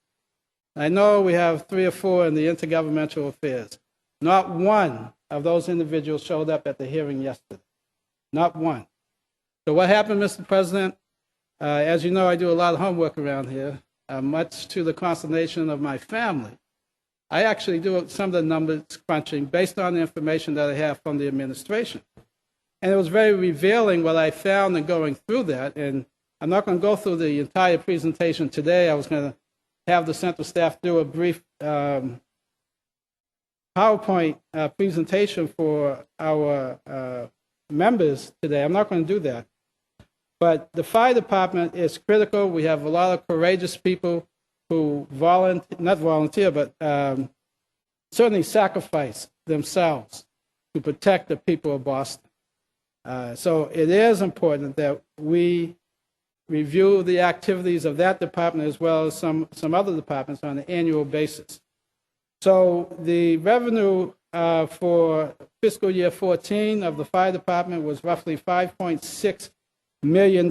I know we have 3 or 4 in the intergovernmental affairs. Not one of those individuals showed up at the hearing yesterday. Not one. So what happened, Mr. President? As you know, I do a lot of homework around here, much to the consternation of my family. I actually do some of the numbers crunching based on the information that I have from the administration. And it was very revealing what I found in going through that. And I'm not going to go through the entire presentation today. I was going to have the central staff do a brief PowerPoint presentation for our members today. I'm not going to do that. But the fire department is critical. We have a lot of courageous people who certainly sacrifice themselves to protect the people of Boston. So it is important that we review the activities of that department as well as some other departments on an annual basis. So the revenue for fiscal year 14 of the fire department was roughly $5.6 million,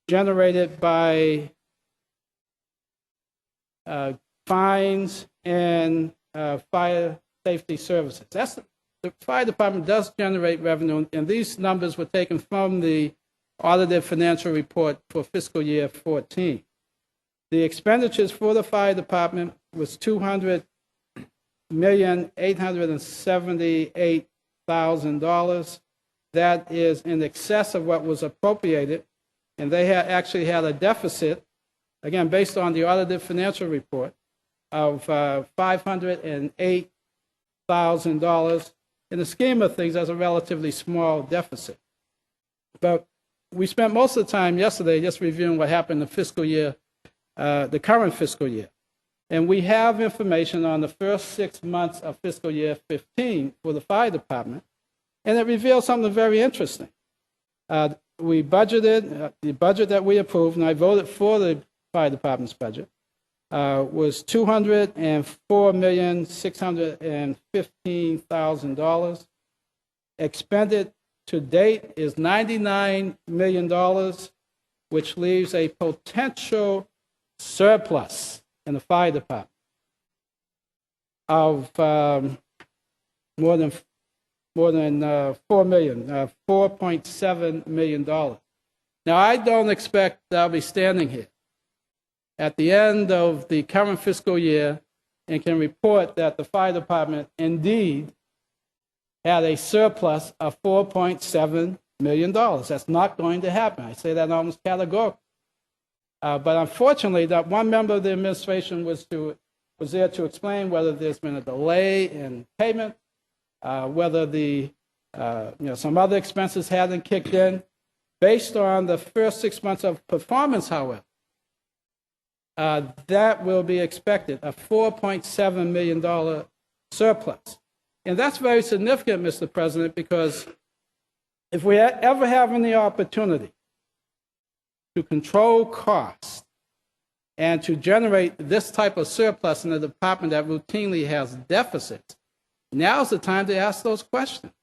generated by fines and fire safety services. The fire department does generate revenue, and these numbers were taken from the audited financial report for fiscal year 14. The expenditures for the fire department was $200,878,000. That is in excess of what was appropriated, and they actually had a deficit, again, based on the audited financial report, of $508,000. In the scheme of things, that's a relatively small deficit. But we spent most of the time yesterday just reviewing what happened in the fiscal year, the current fiscal year. And we have information on the first 6 months of fiscal year 15 for the fire department, and it reveals something very interesting. We budgeted, the budget that we approved, and I voted for the fire department's budget, was $204,615,000. Expended to date is $99 million, which leaves a potential surplus in the fire department of more than $4.7 million. Now, I don't expect that I'll be standing here at the end of the current fiscal year and can report that the fire department indeed had a surplus of $4.7 million. That's not going to happen. I say that almost categorically. But unfortunately, that one member of the administration was there to explain whether there's been a delay in payment, whether some other expenses hadn't kicked in. Based on the first 6 months of performance, however, that will be expected, a $4.7 million surplus. And that's very significant, Mr. President, because if we ever have any opportunity to control costs and to generate this type of surplus in a department that routinely has deficits, now's the time to ask those questions.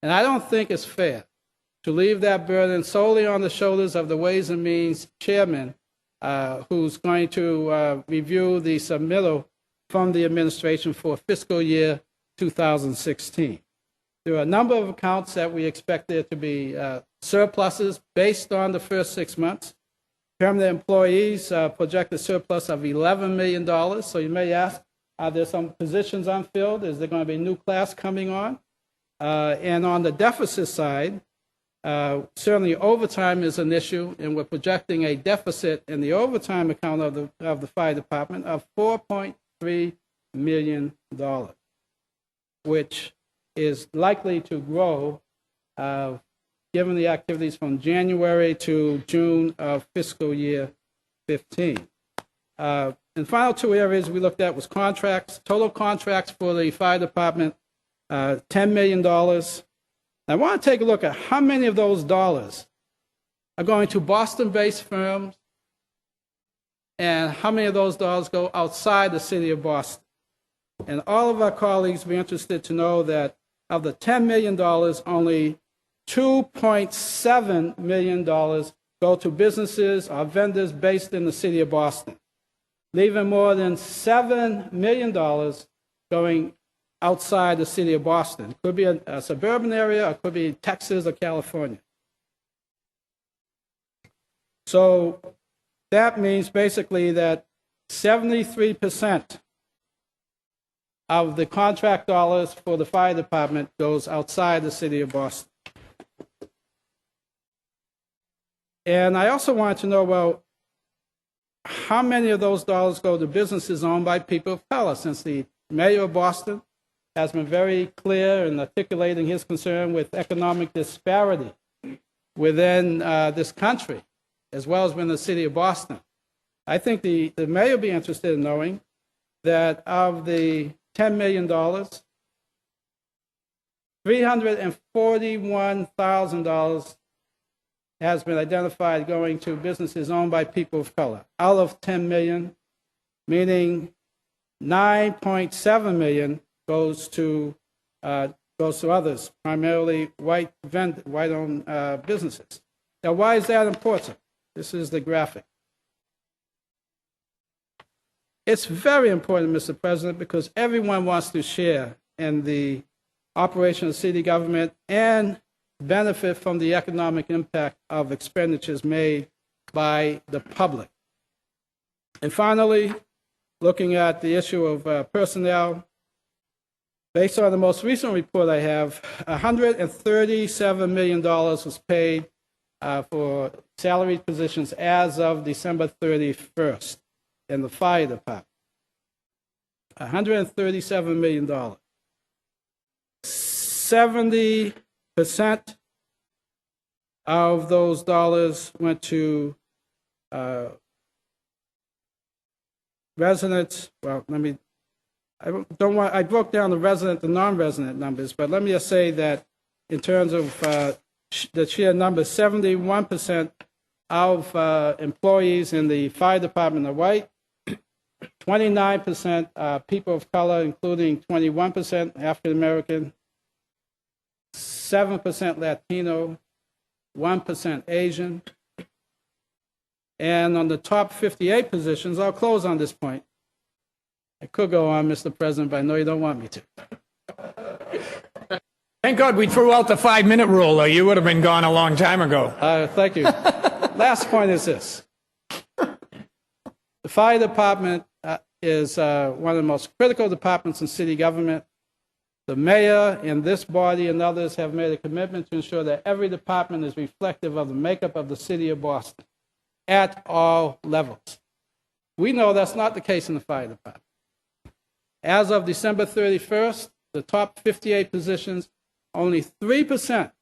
And I don't think it's fair to leave that burden solely on the shoulders of the Ways and Means chairman, who's going to review the submittal from the administration for fiscal year 2016. There are a number of accounts that we expect there to be surpluses based on the first 6 months. Permanent employees project a surplus of $11 million. So you may ask, are there some positions unfilled? Is there going to be a new class coming on? And on the deficit side, certainly overtime is an issue, and we're projecting a deficit in the overtime account of the fire department of $4.3 million, which is likely to grow given the activities from January to June of fiscal year 15. And the final two areas we looked at was contracts. Total contracts for the fire department, $10 million. I want to take a look at how many of those dollars are going to Boston-based firms and how many of those dollars go outside the city of Boston. And all of our colleagues will be interested to know that of the $10 million, only $2.7 million go to businesses or vendors based in the city of Boston, leaving more than $7 million going outside the city of Boston. It could be a suburban area, or it could be Texas or California. So that means basically that 73% of the contract dollars for the fire department goes outside the city of Boston. And I also wanted to know, well, how many of those dollars go to businesses owned by people of color, since the mayor of Boston has been very clear in articulating his concern with economic disparity within this country, as well as within the city of Boston. I think the mayor will be interested in knowing that of the $10 million, $341,000 has been identified going to businesses owned by people of color, out of 10 million, meaning 9.7 million goes to others, primarily white-owned businesses. Now, why is that important? This is the graphic. It's very important, Mr. President, because everyone wants to share in the operation of city government and benefit from the economic impact of expenditures made by the public. And finally, looking at the issue of personnel, based on the most recent report I have, $137 million was paid for salaried positions as of December 31st in the fire department. $137 million. 70% of those dollars went to residents. Well, I broke down the resident and non-resident numbers, but let me just say that in terms of the sheer number, 71% of employees in the fire department are white, 29% people of color, including 21% African American, 7% Latino, 1% Asian. And on the top 58 positions, I'll close on this point. I could go on, Mr. President, but I know you don't want me to. Thank God we threw out the 5-minute rule, though. You would have been gone a long time ago. Thank you. Last point is this. The fire department is one of the most critical departments in city government. The mayor and this body and others have made a commitment to ensure that every department is reflective of the makeup of the city of Boston at all levels. We know that's not the case in the fire department. As of December 31st, the top 58 positions, only 3%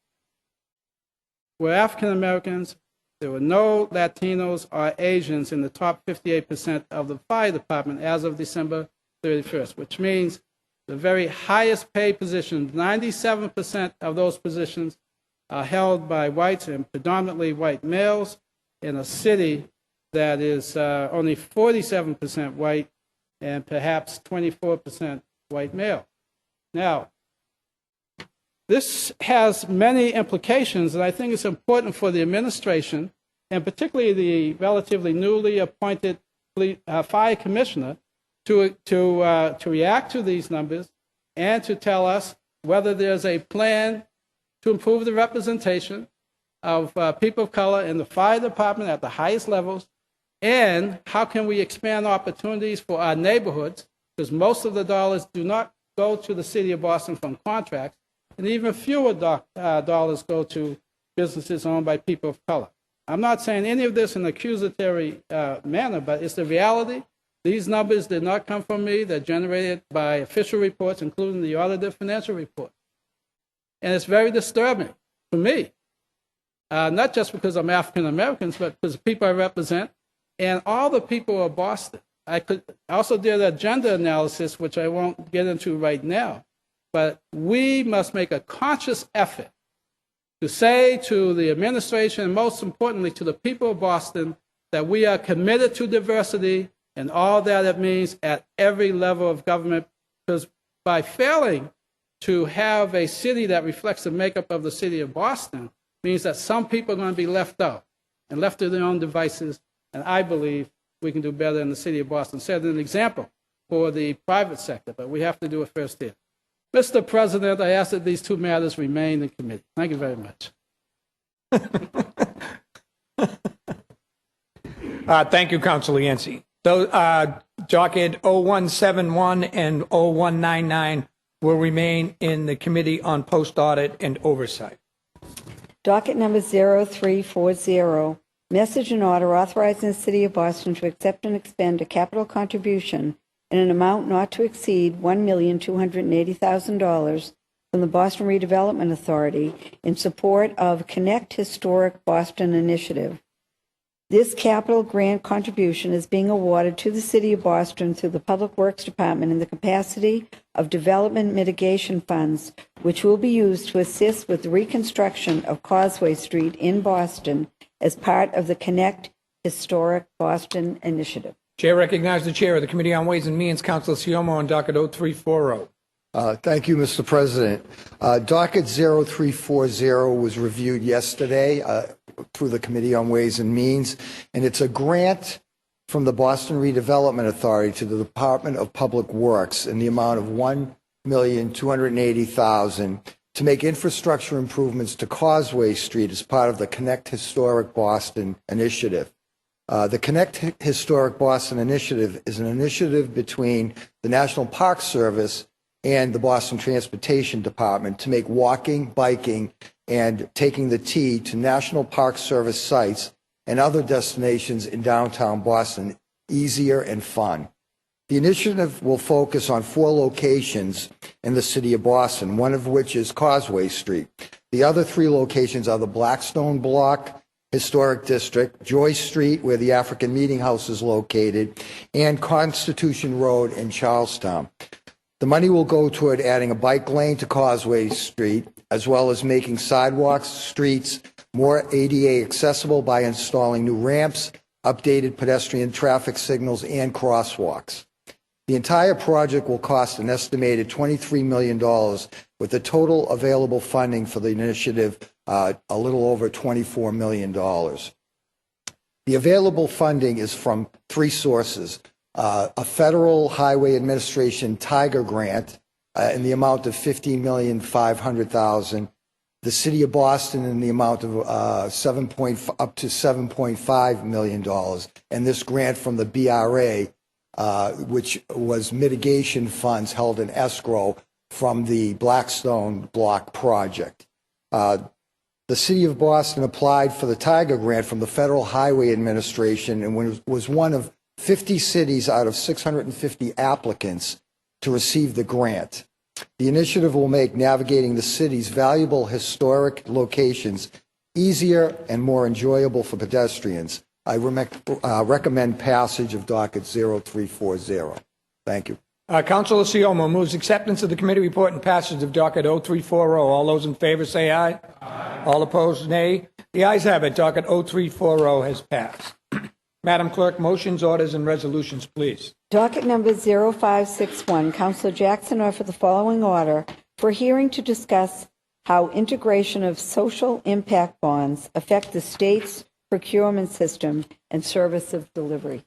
were African Americans. There were no Latinos or Asians in the top 58% of the fire department as of December 31st, which means the very highest paid positions, 97% of those positions are held by whites and predominantly white males in a city that is only 47% white and perhaps 24% white male. Now, this has many implications, and I think it's important for the administration, and particularly the relatively newly appointed fire commissioner, to react to these numbers and to tell us whether there's a plan to improve the representation of people of color in the fire department at the highest levels, and how can we expand opportunities for our neighborhoods, because most of the dollars do not go to the city of Boston from contracts, and even fewer dollars go to businesses owned by people of color. I'm not saying any of this in an accusatory manner, but it's the reality. These numbers did not come from me. They're generated by official reports, including the audited financial report. And it's very disturbing for me, not just because I'm African American, but because the people I represent and all the people of Boston. I also did a gender analysis, which I won't get into right now, but we must make a conscious effort to say to the administration and most importantly to the people of Boston that we are committed to diversity and all that it means at every level of government, because by failing to have a city that reflects the makeup of the city of Boston means that some people are going to be left out and left to their own devices, and I believe we can do better in the city of Boston. Set an example for the private sector, but we have to do it first here. Mr. President, I ask that these two matters remain in committee. Thank you very much. Thank you, Councilor Yancey. Docket 0171 and 0199 will remain in the Committee on Post Audit and Oversight. Docket number 0340, message and order authorizing the City of Boston to accept and expend a capital contribution in an amount not to exceed $1,280,000 from the Boston Redevelopment Authority in support of Connect Historic Boston initiative. This capital grant contribution is being awarded to the City of Boston through the Public Works Department in the capacity of development mitigation funds, which will be used to assist with the reconstruction of Causeway Street in Boston as part of the Connect Historic Boston initiative. Chair recognizes the Chair of the Committee on Ways and Means, Councilor Siomo, on docket 0340. Thank you, Mr. President. Docket 0340 was reviewed yesterday through the Committee on Ways and Means, and it's a grant from the Boston Redevelopment Authority to the Department of Public Works in the amount of $1,280,000 to make infrastructure improvements to Causeway Street as part of the Connect Historic Boston initiative. The Connect Historic Boston initiative is an initiative between the National Park Service and the Boston Transportation Department to make walking, biking, and taking the T to National Park Service sites and other destinations in downtown Boston easier and fun. The initiative will focus on 4 locations in the city of Boston, one of which is Causeway Street. The other 3 locations are the Blackstone Block Historic District, Joyce Street, where the African Meeting House is located, and Constitution Road in Charlestown. The money will go toward adding a bike lane to Causeway Street, as well as making sidewalks, streets more ADA accessible by installing new ramps, updated pedestrian traffic signals, and crosswalks. The entire project will cost an estimated $23 million, with the total available funding for the initiative a little over $24 million. The available funding is from 3 sources. A Federal Highway Administration Tiger grant in the amount of $15,500,000, the City of Boston in the amount of up to $7.5 million, and this grant from the BRA, which was mitigation funds held in escrow from the Blackstone Block project. The City of Boston applied for the Tiger grant from the Federal Highway Administration and was one of 50 cities out of 650 applicants to receive the grant. The initiative will make navigating the city's valuable historic locations easier and more enjoyable for pedestrians. I recommend passage of docket 0340. Thank you. Councilor Siomo moves acceptance of the committee report and passage of docket 0340. All those in favor say aye. Aye. All opposed, nay. The ayes have it. Docket 0340 has passed. Madam Clerk, motions, orders, and resolutions, please. Docket number 0561, Councilor Jackson offered the following order for hearing to discuss how integration of social impact bonds affect the state's procurement system and service delivery.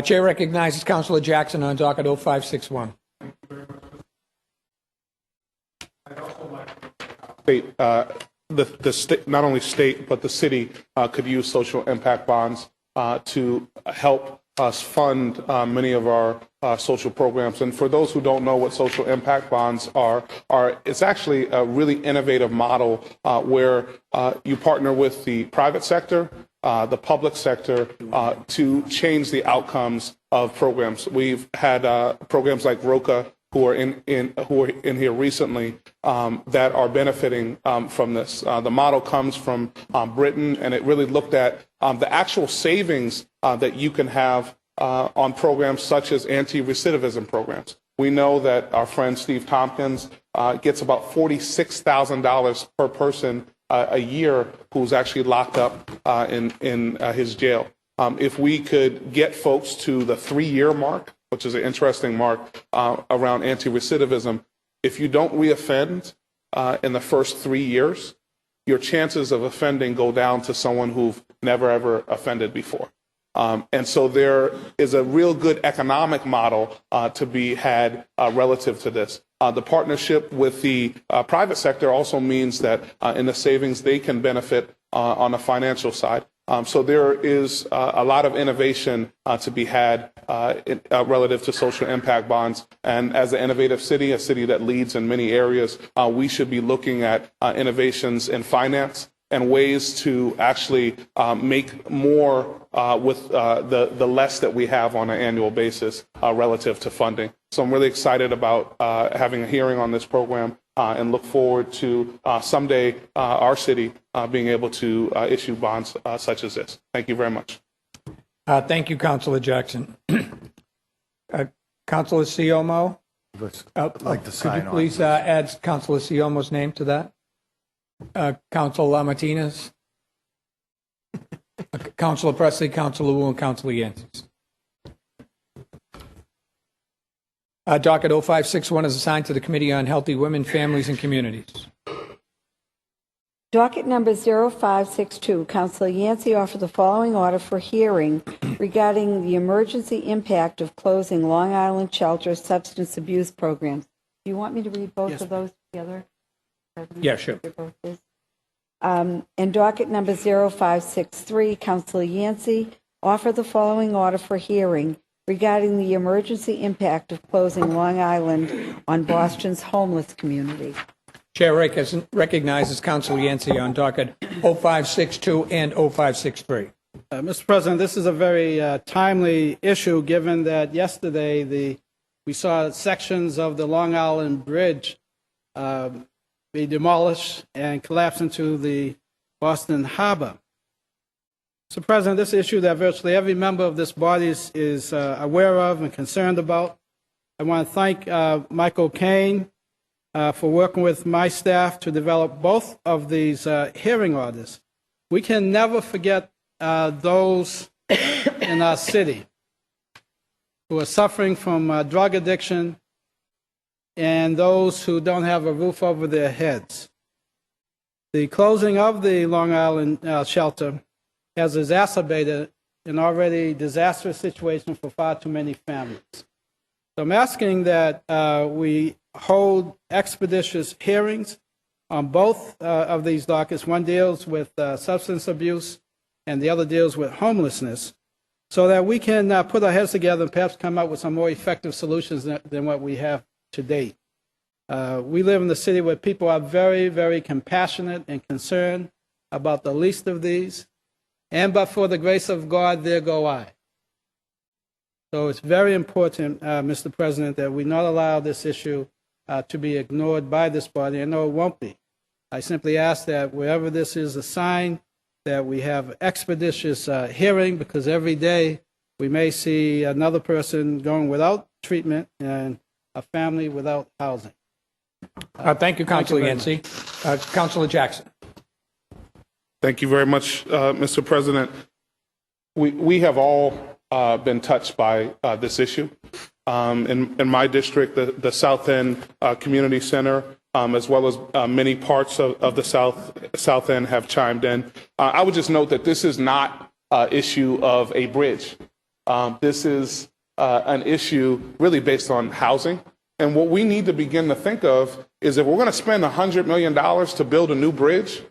Chair recognizes Councilor Jackson on docket 0561. The state, not only state, but the city could use social impact bonds to help us fund many of our social programs. And for those who don't know what social impact bonds are it's actually a really innovative model where you partner with the private sector, the public sector, to change the outcomes of programs. We've had programs like ROCA who are in here recently that are benefiting from this. The model comes from Britain, and it really looked at the actual savings that you can have on programs such as anti-recidivism programs. We know that our friend Steve Tompkins gets about $46,000 per person a year who's actually locked up in his jail. If we could get folks to the 3-year mark, which is an interesting mark around anti-recidivism, if you don't reoffend in the first 3 years, your chances of offending go down to someone who've never ever offended before. And so there is a real good economic model to be had relative to this. The partnership with the private sector also means that in the savings they can benefit on the financial side. So there is a lot of innovation to be had relative to social impact bonds. And as an innovative city, a city that leads in many areas, we should be looking at innovations in finance and ways to actually make more with the less that we have on an annual basis relative to funding. So I'm really excited about having a hearing on this program and look forward to someday our city being able to issue bonds such as this. Thank you very much. Thank you, Councilor Jackson. Councilor Siomo? I'd like to sign Could you please add Councilor Siomo's name to that? Councilor Martinez? Councilor Presley, Councilor Wu, and Councilor Yancey. Docket 0561 is assigned to the Committee on Healthy Women, Families, and Communities. Docket number 0562, Councilor Yancey offered the following order for hearing regarding the emergency impact of closing Long Island Shelter substance abuse programs. Do you want me to read both of those together? Yeah, sure. And docket number 0563, Councilor Yancey offered the following order for hearing regarding the emergency impact of closing Long Island on Boston's homeless community. Chair recognizes Councilor Yancey on docket 0562 and 0563. Mr. President, this is a very timely issue given that yesterday we saw sections of the Long Island Bridge be demolished and collapse into the Boston Harbor. Mr. President, this issue that virtually every member of this body is aware of and concerned about. I want to thank Michael Kane for working with my staff to develop both of these hearing orders. We can never forget those in our city who are suffering from drug addiction and those who don't have a roof over their heads. The closing of the Long Island shelter has exacerbated an already disastrous situation for far too many families. So I'm asking that we hold expeditious hearings on both of these dockets. One deals with substance abuse and the other deals with homelessness, so that we can put our heads together and perhaps come up with some more effective solutions than what we have to date. We live in a city where people are very, very compassionate and concerned about the least of these. And but for the grace of God, there go I. So it's very important, Mr. President, that we not allow this issue to be ignored by this body. I know it won't be. I simply ask that wherever this is assigned, that we have expeditious hearing, because every day we may see another person going without treatment and a family without housing. Thank you, Councilor Yancey. Councilor Jackson. Thank you very much, Mr. President. We have all been touched by this issue. In my district, the South End Community Center, as well as many parts of the South End have chimed in. I would just note that this is not an issue of a bridge. This is an issue really based on housing. And what we need to begin to think of is if we're going to spend $100 million to build a new bridge,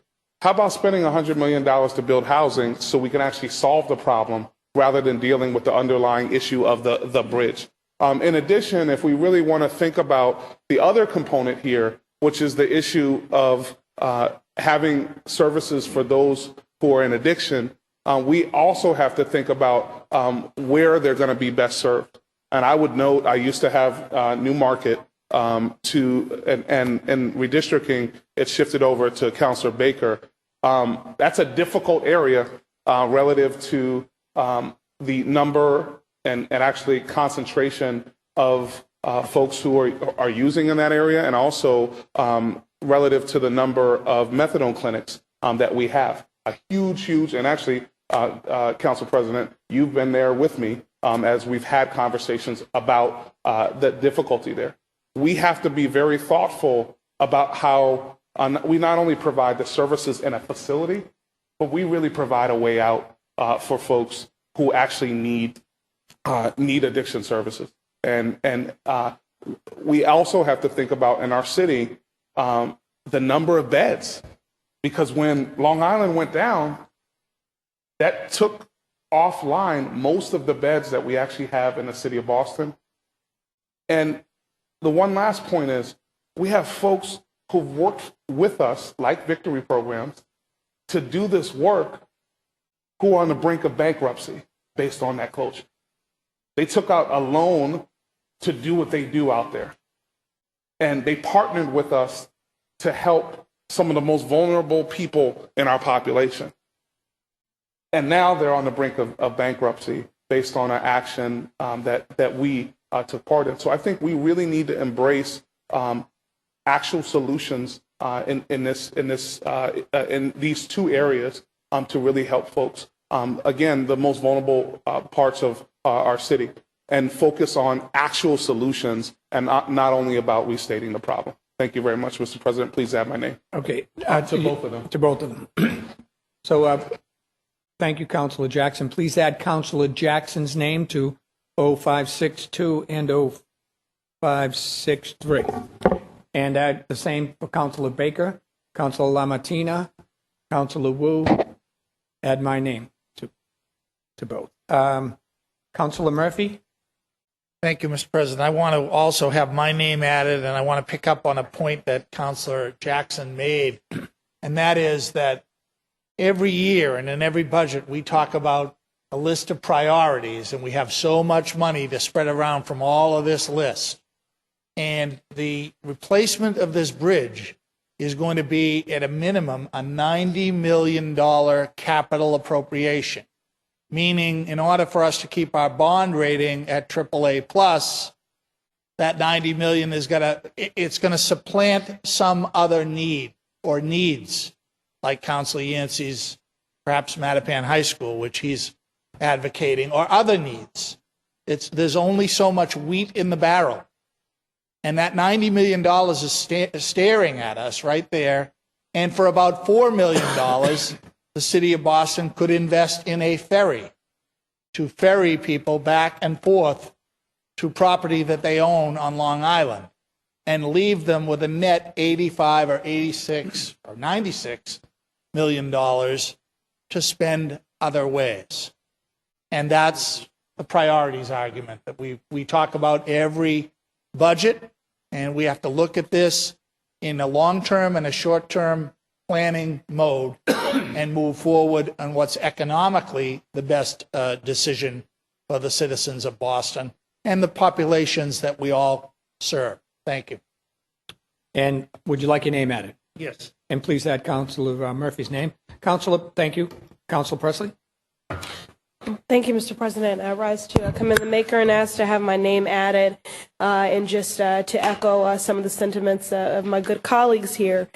how about spending $100 million to build housing so we can actually solve the problem rather than dealing with the underlying issue of the bridge? In addition, if we really want to think about the other component here, which is the issue of having services for those who are in addiction, we also have to think about where they're going to be best served. And I would note, I used to have Newmarket and redistricting, it shifted over to Councilor Baker. That's a difficult area relative to the number and actually concentration of folks who are using in that area, and also relative to the number of methadone clinics that we have. A huge, and actually, Council President, you've been there with me as we've had conversations about the difficulty there. We have to be very thoughtful about how we not only provide the services in a facility, but we really provide a way out for folks who actually need addiction services. And we also have to think about in our city the number of beds, because when Long Island went down, that took offline most of the beds that we actually have in the city of Boston. And the one last point is we have folks who've worked with us, like Victory Programs, to do this work who are on the brink of bankruptcy based on that closure. They took out a loan to do what they do out there. And they partnered with us to help some of the most vulnerable people in our population. And now they're on the brink of bankruptcy based on our action that we took part in. So I think we really need to embrace actual solutions in these two areas to really help folks. Again, the most vulnerable parts of our city, and focus on actual solutions and not only about restating the problem. Thank you very much, Mr. President. Please add my name. Okay. To both of them. To both of them. So thank you, Councilor Jackson. Please add Councilor Jackson's name to 0562 and 0563. And add the same for Councilor Baker, Councilor LaMartina, Councilor Wu. Add my name to both. Councilor Murphy? Thank you, Mr. President. I want to also have my name added, and I want to pick up on a point that Councilor Jackson made, and that is that every year and in every budget we talk about a list of priorities, and we have so much money to spread around from all of this list. And the replacement of this bridge is going to be, at a minimum, a $90 million capital appropriation. Meaning, in order for us to keep our bond rating at AAA plus, that $90 million is it's going to supplant some other need or needs, like Councilor Yancey's, perhaps Mattapan High School, which he's advocating, or other needs. There's only so much wheat in the barrel, and that $90 million is staring at us right there. And for about $4 million. The city of Boston could invest in a ferry to ferry people back and forth to property that they own on Long Island, and leave them with a net 85 or 86 or 96 million dollars to spend other ways. And that's the priorities argument that we talk about every budget, and we have to look at this in a long-term and a short-term planning mode and move forward on what's economically the best decision for the citizens of Boston and the populations that we all serve. Thank you. And would you like your name added? Yes. And please add Councilor Murphy's name. Councilor, thank you. Councilor Presley? Thank you, Mr. President. I rise to commend the maker and ask to have my name added, and just to echo some of the sentiments of my good colleagues here.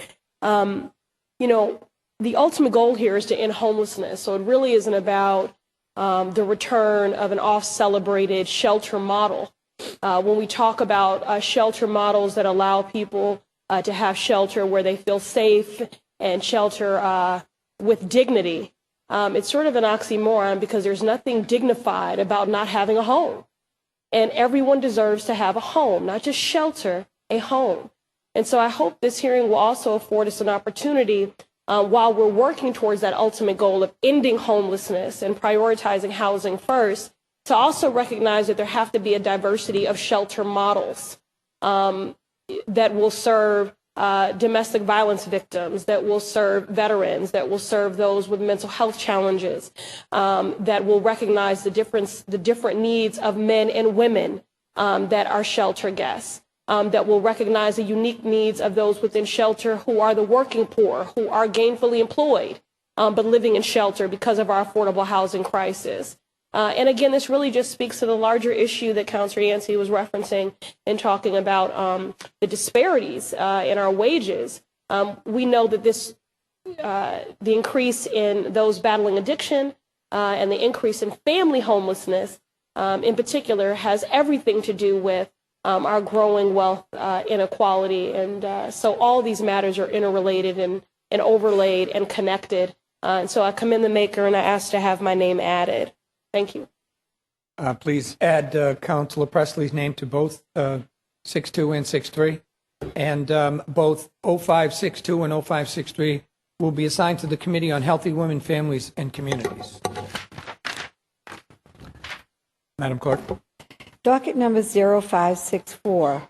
You know, the ultimate goal here is to end homelessness. So it really isn't about the return of an oft-celebrated shelter model. When we talk about shelter models that allow people to have shelter where they feel safe and shelter with dignity, it's sort of an oxymoron, because there's nothing dignified about not having a home. And everyone deserves to have a home, not just shelter, a home. And so I hope this hearing will also afford us an opportunity, while we're working towards that ultimate goal of ending homelessness and prioritizing housing first, to also recognize that there have to be a diversity of shelter models that will serve domestic violence victims, that will serve veterans, that will serve those with mental health challenges, that will recognize the different needs of men and women that are shelter guests. That will recognize the unique needs of those within shelter who are the working poor, who are gainfully employed, but living in shelter because of our affordable housing crisis. And again, this really just speaks to the larger issue that Councilor Yancey was referencing in talking about the disparities in our wages. We know that the increase in those battling addiction and the increase in family homelessness in particular has everything to do with our growing wealth inequality. And so all these matters are interrelated and overlaid and connected. And so I commend the maker and I ask to have my name added. Thank you. Please add Councilor Presley's name to both 6-2 and 6-3. And both 0562 and 0563 will be assigned to the Committee on Healthy Women, Families, and Communities. Madam Clerk. Docket number 0564.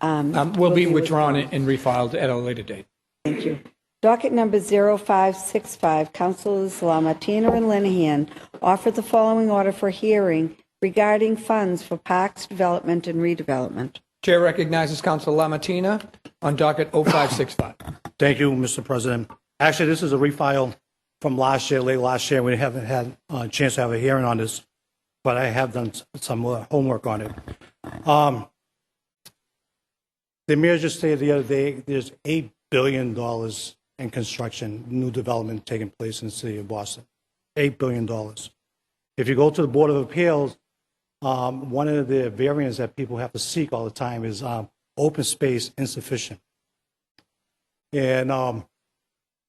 Will be withdrawn and refiled at a later date. Thank you. Docket number 0565, Councilors LaMartina and Linehan offer the following order for hearing regarding funds for parks development and redevelopment. Chair recognizes Councilor LaMartina on docket 0565. Thank you, Mr. President. Actually, this is a refile from last year, late last year. We haven't had a chance to have a hearing on this, but I have done some homework on it. The mayor just stated the other day there's $8 billion in construction, new development taking place in the city of Boston. $8 billion. If you go to the Board of Appeals, one of the variants that people have to seek all the time is open space insufficient. And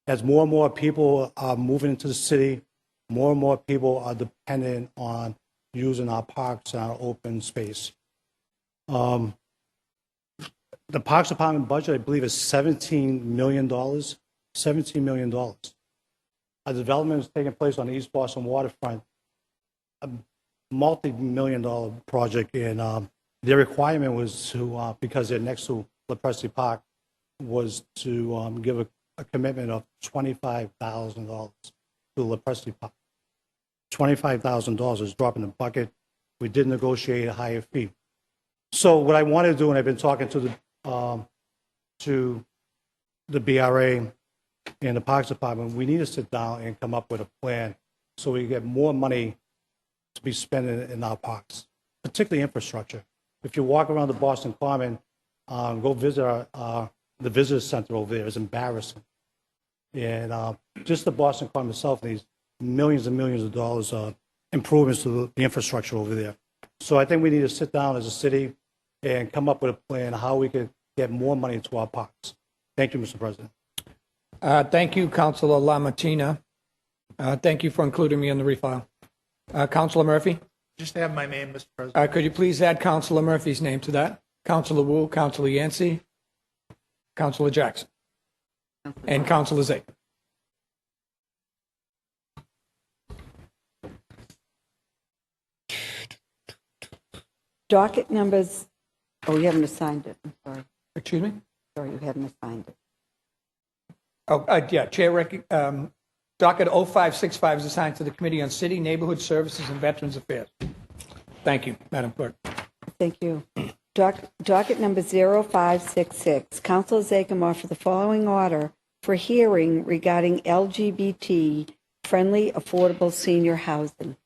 as more and more people are moving into the city, more and more people are dependent on using our parks and our open space. The Parks Department budget, I believe, is $17 million. $17 million. A development is taking place on the East Boston waterfront, a multi-million-dollar project, and their requirement was to, because they're next to LaPresti Park, was to give a commitment of $25,000 to LaPresti Park. $25,000 is dropping the bucket. We did negotiate a higher fee. So what I want to do, and I've been talking to the BRA and the Parks Department, we need to sit down and come up with a plan so we get more money to be spent in our parks, particularly infrastructure. If you walk around the Boston Common, go visit the visitor center over there. It's embarrassing. And just the Boston Common itself needs millions and millions of dollars improvements to the infrastructure over there. So I think we need to sit down as a city and come up with a plan how we can get more money into our parks. Thank you, Mr. President. Thank you, Councilor LaMartina. Thank you for including me in the refile. Councilor Murphy, Just have my name, Mr. President. could you please add Councilor Murphy's name to that? Councilor Wu, Councilor Yancey, Councilor Jackson, and Councilor Zake. Docket numbers, oh, you haven't assigned it. I'm sorry. Excuse me? Sorry, you haven't assigned it. Oh, yeah, docket 0565 is assigned to the Committee on City, Neighborhood Services, and Veterans Affairs. Thank you, Madam Clerk. Thank you. Docket number 0566, Councilor Zakem offer the following order for hearing regarding LGBT-friendly affordable senior housing.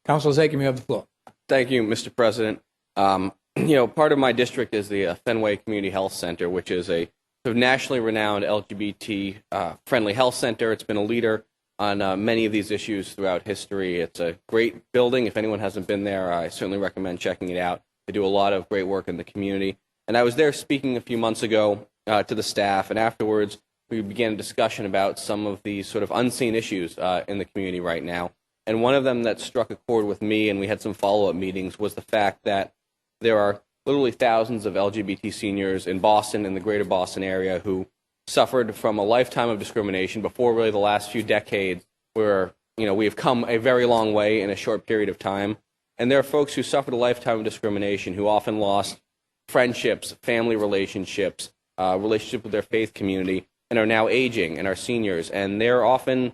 Councilor Zakem, you have the floor. Thank you, Mr. President. Part of my district is the Fenway Community Health Center, which is a sort of nationally renowned LGBT-friendly health center. It's been a leader on many of these issues throughout history. It's a great building. If anyone hasn't been there, I certainly recommend checking it out. They do a lot of great work in the community. And I was there speaking a few months ago to the staff, and afterwards we began a discussion about some of the sort of unseen issues in the community right now. And one of them that struck a chord with me, and we had some follow-up meetings, was the fact that there are literally thousands of LGBT seniors in Boston and the greater Boston area who suffered from a lifetime of discrimination before really the last few decades, where we have come a very long way in a short period of time. And there are folks who suffered a lifetime of discrimination who often lost friendships, family relationships, relationship with their faith community, and are now aging and are seniors. And they're often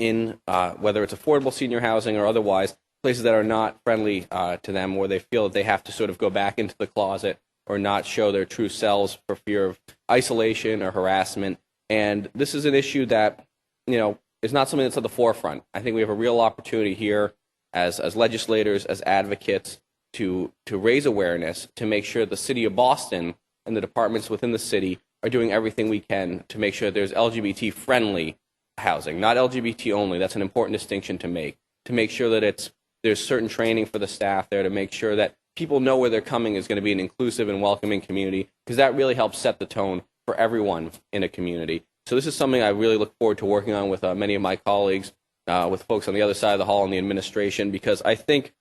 in, whether it's affordable senior housing or otherwise, places that are not friendly to them, where they feel that they have to sort of go back into the closet or not show their true selves for fear of isolation or harassment. And this is an issue that, is not something that's at the forefront. I think we have a real opportunity here as legislators, as advocates, to raise awareness, to make sure the city of Boston and the departments within the city are doing everything we can to make sure there's LGBT-friendly housing, not LGBT only. That's an important distinction to make sure that there's certain training for the staff there, to make sure that people know where they're coming is going to be an inclusive and welcoming community, because that really helps set the tone for everyone in a community. So this is something I really look forward to working on with many of my colleagues, with folks on the other side of the hall in the administration, because I think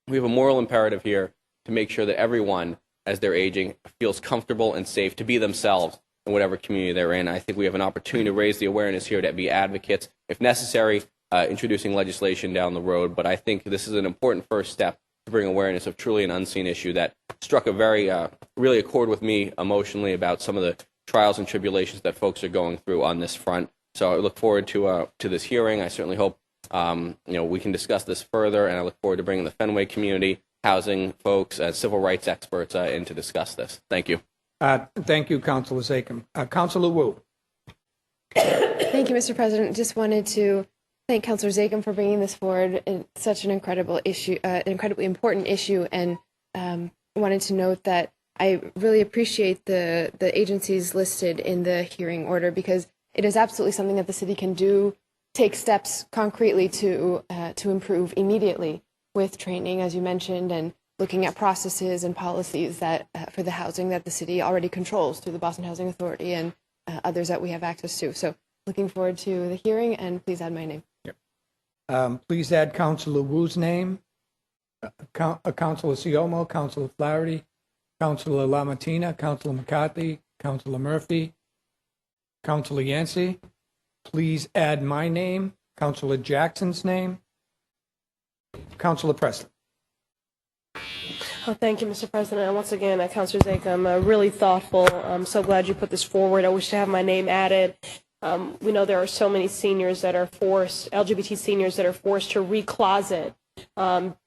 we have a moral imperative here to make sure that everyone, as they're aging, feels comfortable and safe to be themselves in whatever community they're in. I think we have an opportunity to raise the awareness here, to be advocates, if necessary, introducing legislation down the road. But I think this is an important first step to bring awareness of truly an unseen issue that struck a very, really a chord with me emotionally about some of the trials and tribulations that folks are going through on this front. So I look forward to this hearing. I certainly hope we can discuss this further, and I look forward to bringing the Fenway community, housing folks, civil rights experts in to discuss this. Thank you. Thank you, Councilor Zakhem. Councilor Wu. Thank you, Mr. President. Just wanted to thank Councilor Zakhem for bringing this forward. It's such an incredible issue, incredibly important issue, and wanted to note that I really appreciate the agencies listed in the hearing order, because it is absolutely something that the city can do, take steps concretely to improve immediately with training, as you mentioned, and looking at processes and policies that for the housing that the city already controls through the Boston Housing Authority and others that we have access to. So looking forward to the hearing, and please add my name. Please add Councilor Wu's name, Councilor Siomo, Councilor Flaherty, Councilor LaMattina, Councilor McCarthy, Councilor Murphy, Councilor Yancey. Please add my name, Councilor Jackson's name, Councilor Presley. Oh, thank you, Mr. President. And once again, Councilor Zakhem, really thoughtful. I'm so glad you put this forward. I wish to have my name added. We know there are so many seniors that are forced, LGBT seniors that are forced to recloset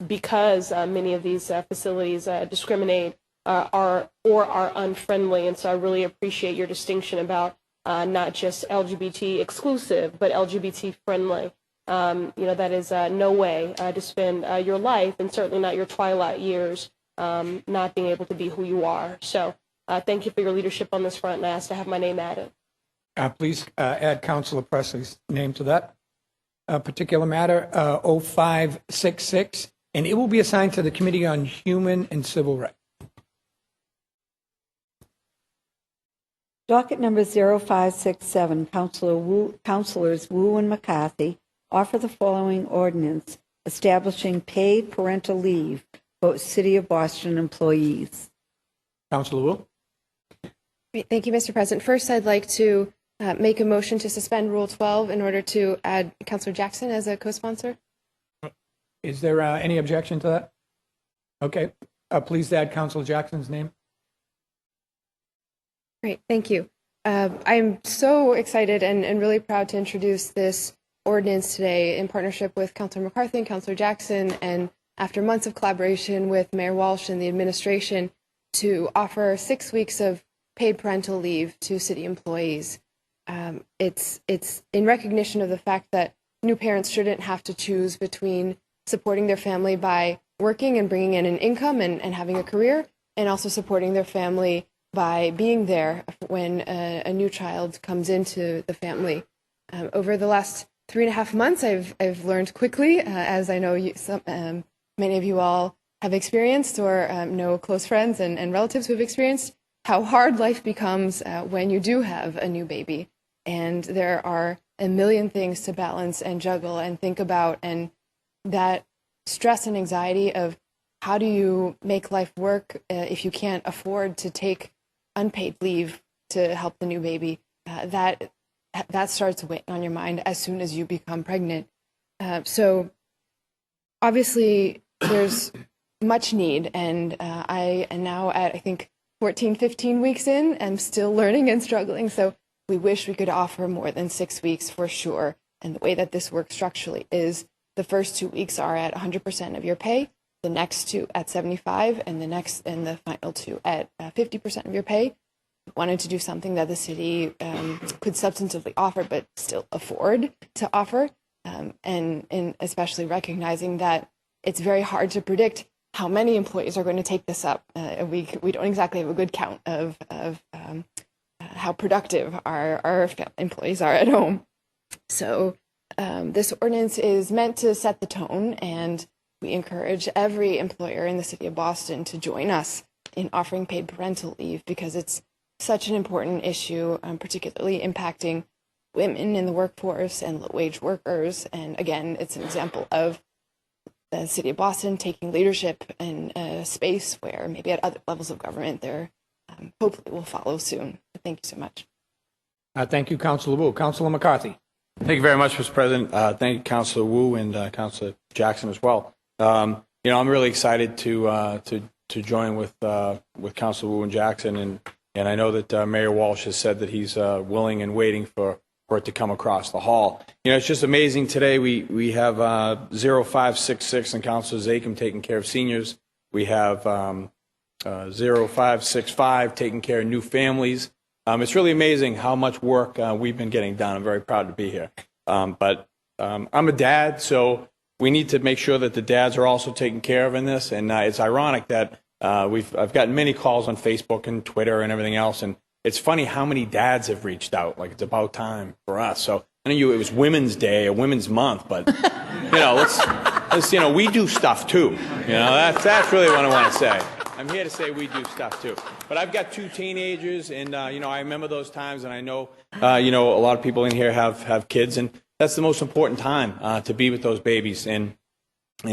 because many of these facilities discriminate or are unfriendly. And so I really appreciate your distinction about not just LGBT exclusive, but LGBT friendly. That is no way to spend your life, and certainly not your twilight years, not being able to be who you are. So thank you for your leadership on this front, and I ask to have my name added. Please add Councilor Presley's name to that particular matter, 0566, and it will be assigned to the Committee on Human and Civil Rights. Docket number 0567, Councilors Wu and McCarthy offer the following ordinance establishing paid parental leave for City of Boston employees. Councilor Wu. Great. Thank you, Mr. President. First, I'd like to make a motion to suspend Rule 12 in order to add Councilor Jackson as a co-sponsor. Is there any objection to that? Okay. Please add Councilor Jackson's name. Great, thank you. I'm so excited and really proud to introduce this ordinance today in partnership with Councilor McCarthy and Councilor Jackson, and after months of collaboration with Mayor Walsh and the administration to offer 6 weeks of paid parental leave to city employees. It's in recognition of the fact that new parents shouldn't have to choose between supporting their family by working and bringing in an income and having a career, and also supporting their family by being there when a new child comes into the family. Over the last 3.5 months, I've learned quickly, as I know many of you all have experienced or know close friends and relatives who have experienced, how hard life becomes when you do have a new baby. And there are a million things to balance and juggle and think about, and that stress and anxiety of how do you make life work if you can't afford to take unpaid leave to help the new baby, that starts weighing on your mind as soon as you become pregnant. So obviously there's much need, and I am now at, I think, 14, 15 weeks in, and still learning and struggling. So we wish we could offer more than 6 weeks for sure. And the way that this works structurally is the first 2 weeks are at 100% of your pay, the next 2 at 75%, and the final 2 at 50% of your pay. wanted to do something that the city could substantively offer, but still afford to offer, and especially recognizing that it's very hard to predict how many employees are going to take this up. We don't exactly have a good count of how productive our employees are at home. So this ordinance is meant to set the tone, and we encourage every employer in the city of Boston to join us in offering paid parental leave, because it's such an important issue, particularly impacting women in the workforce and low-wage workers. And again, it's an example of the city of Boston taking leadership in a space where maybe at other levels of government there hopefully will follow soon. Thank you so much. Thank you, Councilor Wu. Councilor McCarthy. Thank you very much, Mr. President. Thank you, Councilor Wu and Councilor Jackson as well. I'm really excited to join with Councilor Wu and Jackson, and I know that Mayor Walsh has said that he's willing and waiting for it to come across the hall. It's just amazing. Today we have 0566 and Councilor Zakim taking care of seniors. We have 0565 taking care of new families. It's really amazing how much work we've been getting done. I'm very proud to be here. But I'm a dad, so we need to make sure that the dads are also taken care of in this. And it's ironic that I've gotten many calls on Facebook and Twitter and everything else, and it's funny how many dads have reached out. Like, it's about time for us. So I know it was Women's Day or Women's Month, but let's we do stuff too. That's really what I want to say. I'm here to say we do stuff too. But I've got 2 teenagers, and I remember those times, and I know a lot of people in here have kids, and that's the most important time to be with those babies, and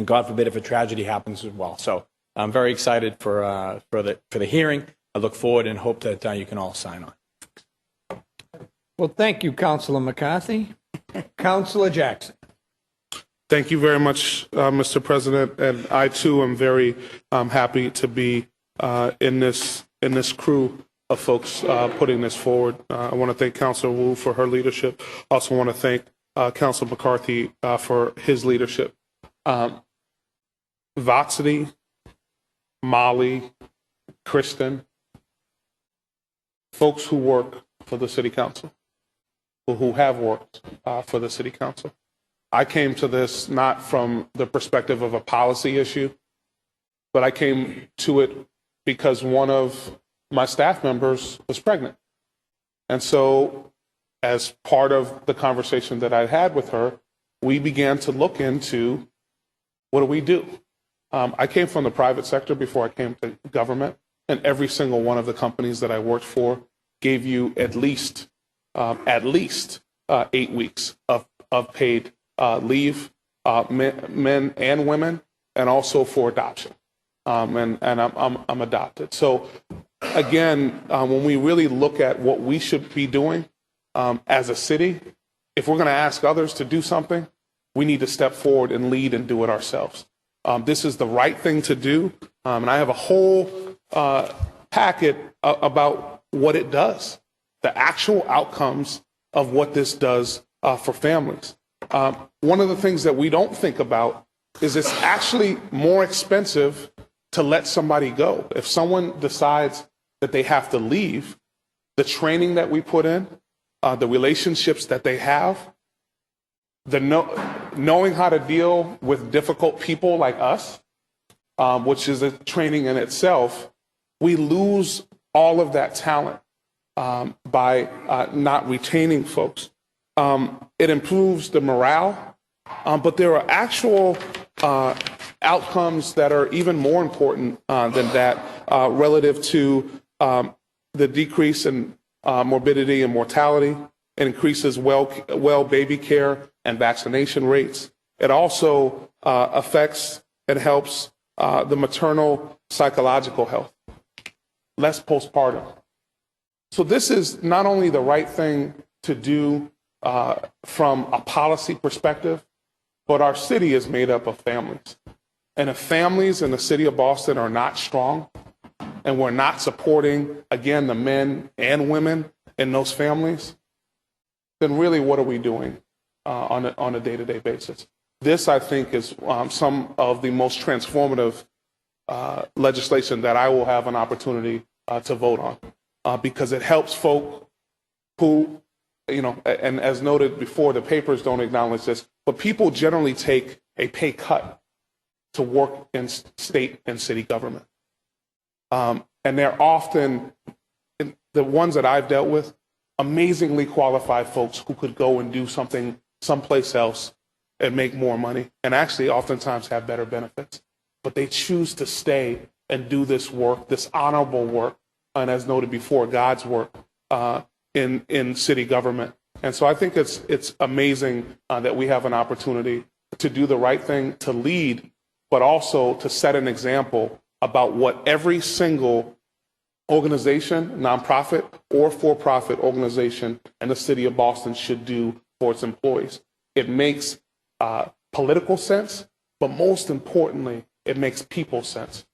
God forbid if a tragedy happens as well. So I'm very excited for the hearing. I look forward and hope that you can all sign on. Well, thank you, Councilor McCarthy. Councilor Jackson. Thank you very much, Mr. President, and I too am very happy to be in this crew of folks putting this forward. I want to thank Councilor Wu for her leadership. Also want to thank Councilor McCarthy for his leadership. Vatsity, Molly, Kristen, folks who work for the City Council, or who have worked for the City Council. I came to this not from the perspective of a policy issue, but I came to it because one of my staff members was pregnant. And so as part of the conversation that I had with her, we began to look into what do we do? I came from the private sector before I came to government, and every single one of the companies that I worked for gave you at least 8 weeks of paid leave, men and women, and also for adoption. And I'm adopted. So again, when we really look at what we should be doing as a city, if we're going to ask others to do something, we need to step forward and lead and do it ourselves. This is the right thing to do, and I have a whole packet about what it does, the actual outcomes of what this does for families. One of the things that we don't think about is it's actually more expensive to let somebody go. If someone decides that they have to leave, the training that we put in, the relationships that they have, knowing how to deal with difficult people like us, which is a training in itself, we lose all of that talent by not retaining folks. It improves the morale, but there are actual outcomes that are even more important than that relative to the decrease in morbidity and mortality. It increases well baby care and vaccination rates. It also affects and helps the maternal psychological health, less postpartum. So this is not only the right thing to do from a policy perspective, but our city is made up of families. And if families in the city of Boston are not strong, and we're not supporting, again, the men and women in those families, then really what are we doing on a day-to-day basis? This, I think, is some of the most transformative legislation that I will have an opportunity to vote on. because it helps folk who, and as noted before, the papers don't acknowledge this, but people generally take a pay cut to work in state and city government. And they're often, the ones that I've dealt with, amazingly qualified folks who could go and do something someplace else and make more money, and actually oftentimes have better benefits. But they choose to stay and do this work, this honorable work, and as noted before, God's work in city government. And so I think it's amazing that we have an opportunity to do the right thing, to lead, but also to set an example about what every single organization, nonprofit or for-profit organization in the city of Boston should do for its employees. It makes political sense, but most importantly, it makes people sense.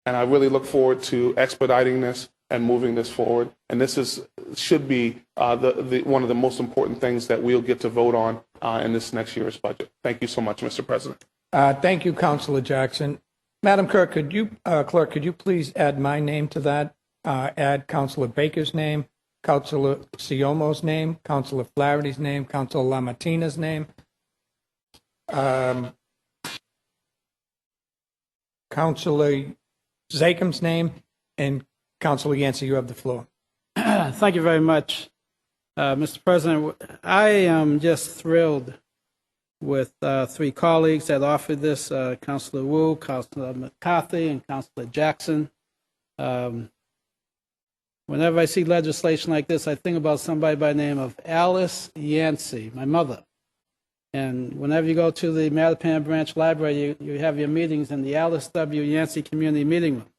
And I really look forward to expediting this and moving this forward. And this should be one of the most important things that we'll get to vote on in this next year's budget. Thank you so much, Mr. President. Thank you, Councilor Jackson. Madam Clerk, could you please add my name to that? Add Councilor Baker's name, Councilor Siomo's name, Councilor Flaherty's name, Councilor Lamartina's name, Councilor Zacum's name, and Councilor Yancey, you have the floor. Thank you very much, Mr. President. I am just thrilled with three colleagues that offered this, Councilor Wu, Councilor McCarthy, and Councilor Jackson. Whenever I see legislation like this, I think about somebody by the name of Alice Yancey, my mother. And whenever you go to the Mattapan Branch Library, you have your meetings in the Alice W. Yancey Community Meeting Room.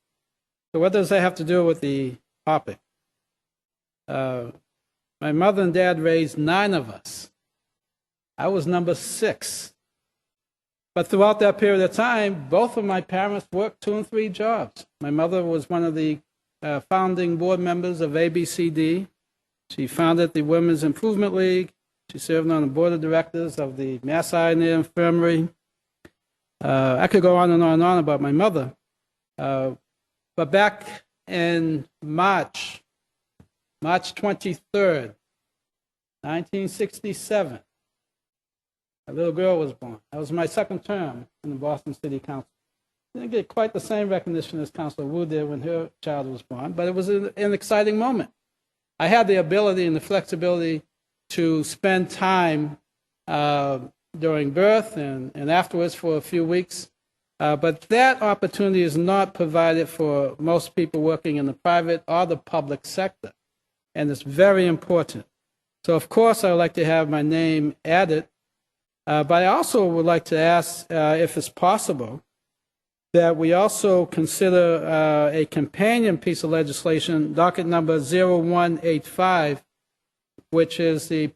So what does that have to do with the topic? My mother and dad raised 9 of us. I was number 6. But throughout that period of time, both of my parents worked 2 and 3 jobs. My mother was one of the founding board members of ABCD. She founded the Women's Improvement League. She served on the board of directors of the Mass Eye and Ear Infirmary. I could go on and on and on about my mother. But back in March 23rd, 1967, a little girl was born. That was my second term in the Boston City Council. Didn't get quite the same recognition as Councilor Wu did when her child was born, but it was an exciting moment. I had the ability and the flexibility to spend time during birth and afterwards for a few weeks. But that opportunity is not provided for most people working in the private or the public sector, and it's very important. So, of course, I would like to have my name added, but I also would like to ask if it's possible that we also consider a companion piece of legislation, docket number 0185, which is the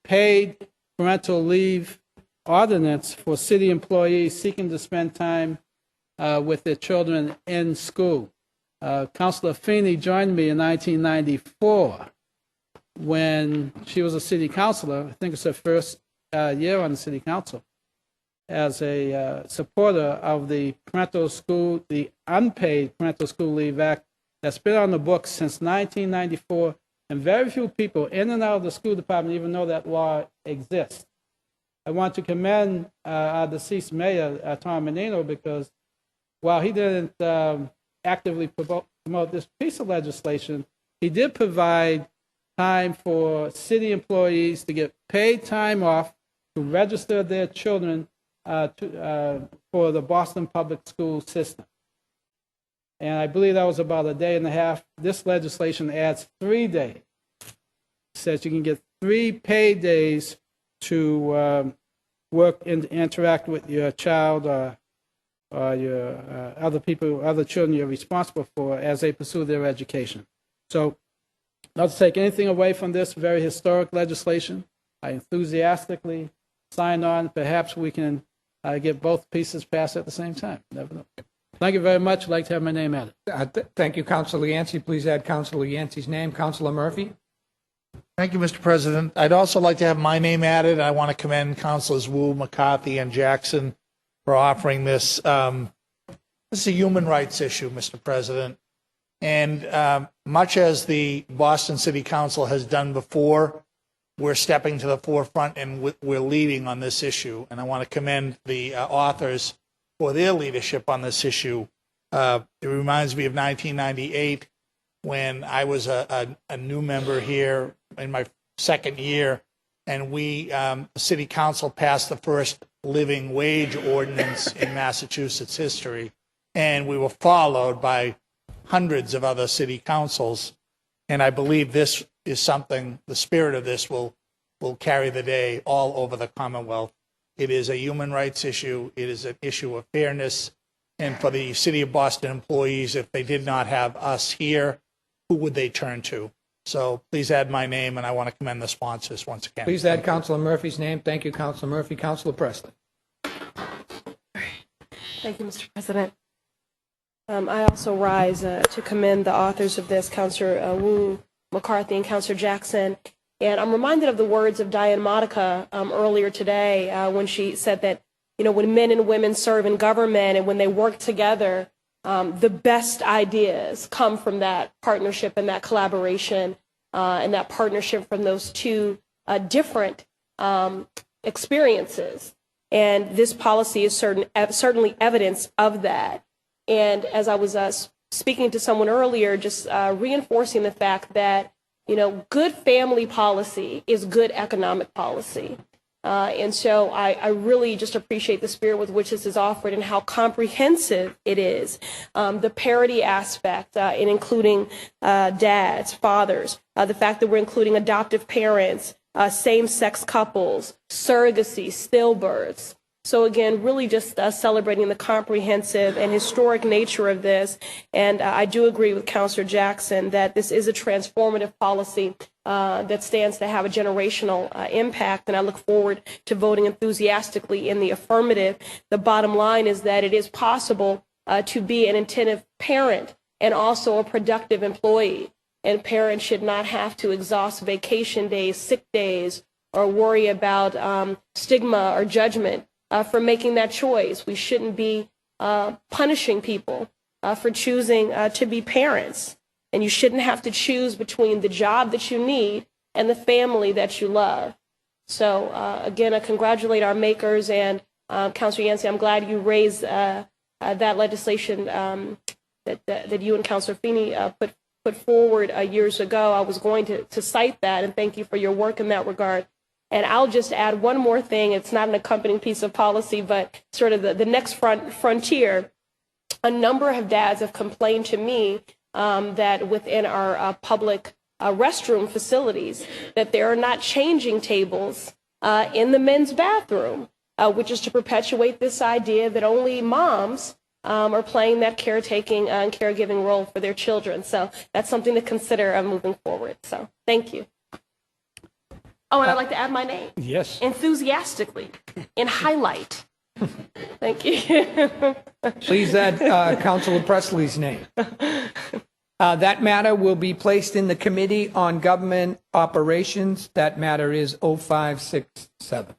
paid parental leave ordinance for city employees seeking to spend time with their children in school. Councilor Feeney joined me in 1994 when she was a city councilor. I think it's her first year on the city council, as a supporter of the Unpaid Parental School Leave Act that's been on the books since 1994, and very few people in and out of the school department even know that law exists. I want to commend our deceased mayor, Tom Menino, because while he didn't actively promote this piece of legislation, he did provide time for city employees to get paid time off to register their children for the Boston public school system. And I believe that was about a day and a half. This legislation adds 3 days. It says you can get 3 paid days to work and interact with your child or your other children you're responsible for as they pursue their education. So, not to take anything away from this very historic legislation, I enthusiastically sign on. Perhaps we can get both pieces passed at the same time. Never know. Thank you very much. I'd like to have my name added. Thank you, Councilor Yancey. Please add Councilor Yancey's name. Councilor Murphy. Thank you, Mr. President. I'd also like to have my name added. I want to commend Councilors Wu, McCarthy, and Jackson for offering this. This is a human rights issue, Mr. President. And much as the Boston City Council has done before, we're stepping to the forefront and we're leading on this issue. And I want to commend the authors for their leadership on this issue. It reminds me of 1998 when I was a new member here in my second year, and the City Council passed the first living wage ordinance in Massachusetts history, and we were followed by hundreds of other city councils. And I believe this is something, the spirit of this will carry the day all over the Commonwealth. It is a human rights issue. It is an issue of fairness. And for the City of Boston employees, if they did not have us here, who would they turn to? So please add my name, and I want to commend the sponsors once again. Please add Councilor Murphy's name. Thank you, Councilor Murphy. Councilor Presley. Thank you, Mr. President. I also rise to commend the authors of this, Councilor Wu, McCarthy, and Councilor Jackson. And I'm reminded of the words of Diane Monica earlier today when she said that, when men and women serve in government and when they work together, the best ideas come from that partnership and that collaboration and that partnership from those two different experiences. And this policy is certainly evidence of that. And as I was speaking to someone earlier, just reinforcing the fact that, good family policy is good economic policy. And so I really just appreciate the spirit with which this is offered and how comprehensive it is. The parity aspect in including dads, fathers, the fact that we're including adoptive parents, same-sex couples, surrogacy, stillbirths. So again, really just celebrating the comprehensive and historic nature of this. And I do agree with Councilor Jackson that this is a transformative policy that stands to have a generational impact. And I look forward to voting enthusiastically in the affirmative. The bottom line is that it is possible to be an attentive parent and also a productive employee. And parents should not have to exhaust vacation days, sick days, or worry about stigma or judgment for making that choice. We shouldn't be punishing people for choosing to be parents. And you shouldn't have to choose between the job that you need and the family that you love. So again, I congratulate our makers, and Councilor Yancey, I'm glad you raised that legislation that you and Councilor Feeney put forward years ago. I was going to cite that, and thank you for your work in that regard. And I'll just add one more thing. It's not an accompanying piece of policy, but sort of the next frontier. A number of dads have complained to me that within our public restroom facilities, that there are not changing tables in the men's bathroom, which is to perpetuate this idea that only moms are playing that caretaking and caregiving role for their children. So that's something to consider moving forward. So thank you. Oh, and I'd like to add my name. Yes. Enthusiastically, in highlight. Thank you. Please add Councilor Presley's name. That matter will be placed in the Committee on Government Operations. That matter is 0567.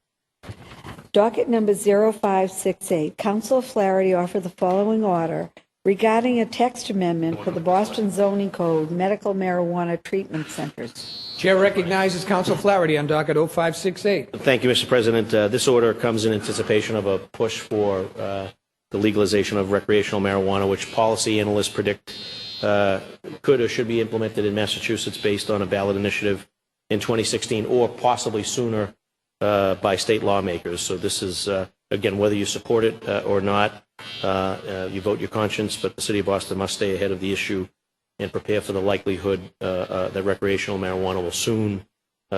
Docket number 0568. Councilor Flaherty offered the following order regarding a text amendment for the Boston Zoning Code Medical Marijuana Treatment Centers. Chair recognizes Councilor Flaherty on docket 0568. Thank you, Mr. President. This order comes in anticipation of a push for the legalization of recreational marijuana, which policy analysts predict could or should be implemented in Massachusetts based on a ballot initiative in 2016 or possibly sooner by state lawmakers. So this is, again, whether you support it or not, you vote your conscience, but the City of Boston must stay ahead of the issue and prepare for the likelihood that recreational marijuana will soon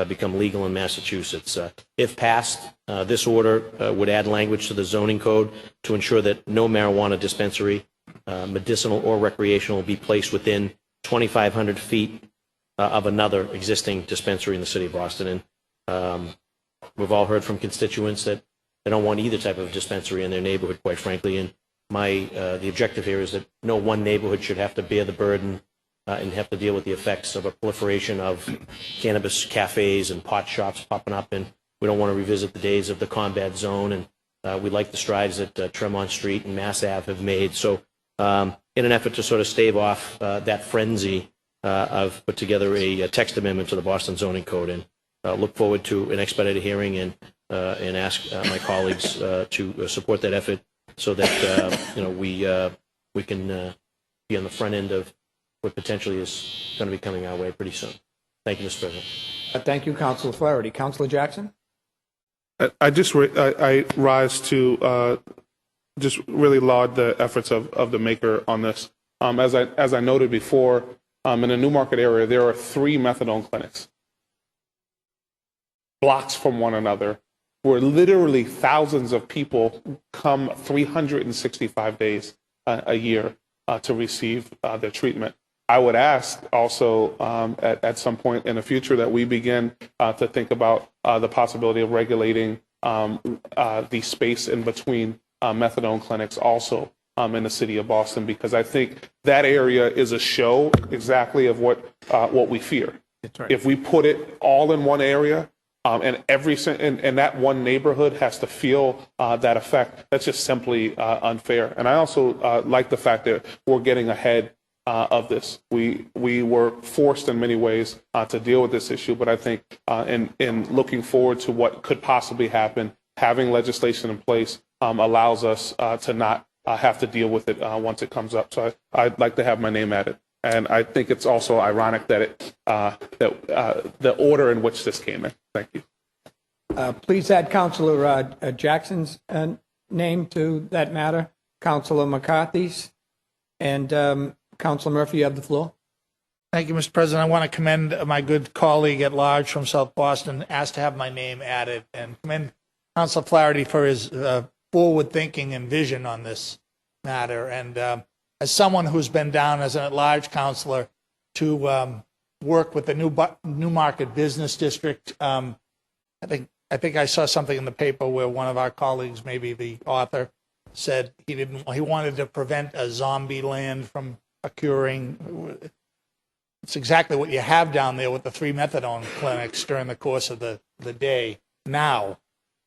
become legal in Massachusetts. If passed, this order would add language to the zoning code to ensure that no marijuana dispensary, medicinal or recreational, will be placed within 2,500 feet of another existing dispensary in the City of Boston. And we've all heard from constituents that they don't want either type of dispensary in their neighborhood, quite frankly. And the objective here is that no one neighborhood should have to bear the burden and have to deal with the effects of a proliferation of cannabis cafes and pot shops popping up. And we don't want to revisit the days of the combat zone. And we like the strides that Tremont Street and Mass Ave have made. So in an effort to sort of stave off that frenzy. I've put together a text amendment to the Boston zoning code, and look forward to an expedited hearing and ask my colleagues to support that effort so that we can be on the front end of what potentially is going to be coming our way pretty soon. Thank you, Mr. President. Thank you, Councilor Flaherty. Councilor Jackson? I rise to just really laud the efforts of the maker on this. As I noted before, in the Newmarket area, there are 3 methadone clinics, blocks from one another, where literally thousands of people come 365 days a year to receive their treatment. I would ask also at some point in the future that we begin to think about the possibility of regulating the space in between methadone clinics also in the city of Boston, because I think that area is a show exactly of what we fear. That's right. If we put it all in one area, and that one neighborhood has to feel that effect, that's just simply unfair. And I also like the fact that we're getting ahead of this. We were forced in many ways to deal with this issue, but I think in looking forward to what could possibly happen, having legislation in place allows us to not have to deal with it once it comes up. So I'd like to have my name at it. And I think it's also ironic that the order in which this came in. Thank you. Please add Councilor Jackson's name to that matter, Councilor McCarthy's, and Councilor Murphy, you have the floor. Thank you, Mr. President. I want to commend my good colleague at large from South Boston, asked to have my name added, and commend Councilor Flaherty for his forward thinking and vision on this matter. And as someone who's been down as an at-large councilor to work with the Newmarket Business District, I think I saw something in the paper where one of our colleagues, maybe the author, said he wanted to prevent a zombie land from occurring. It's exactly what you have down there with the 3 methadone clinics during the course of the day now.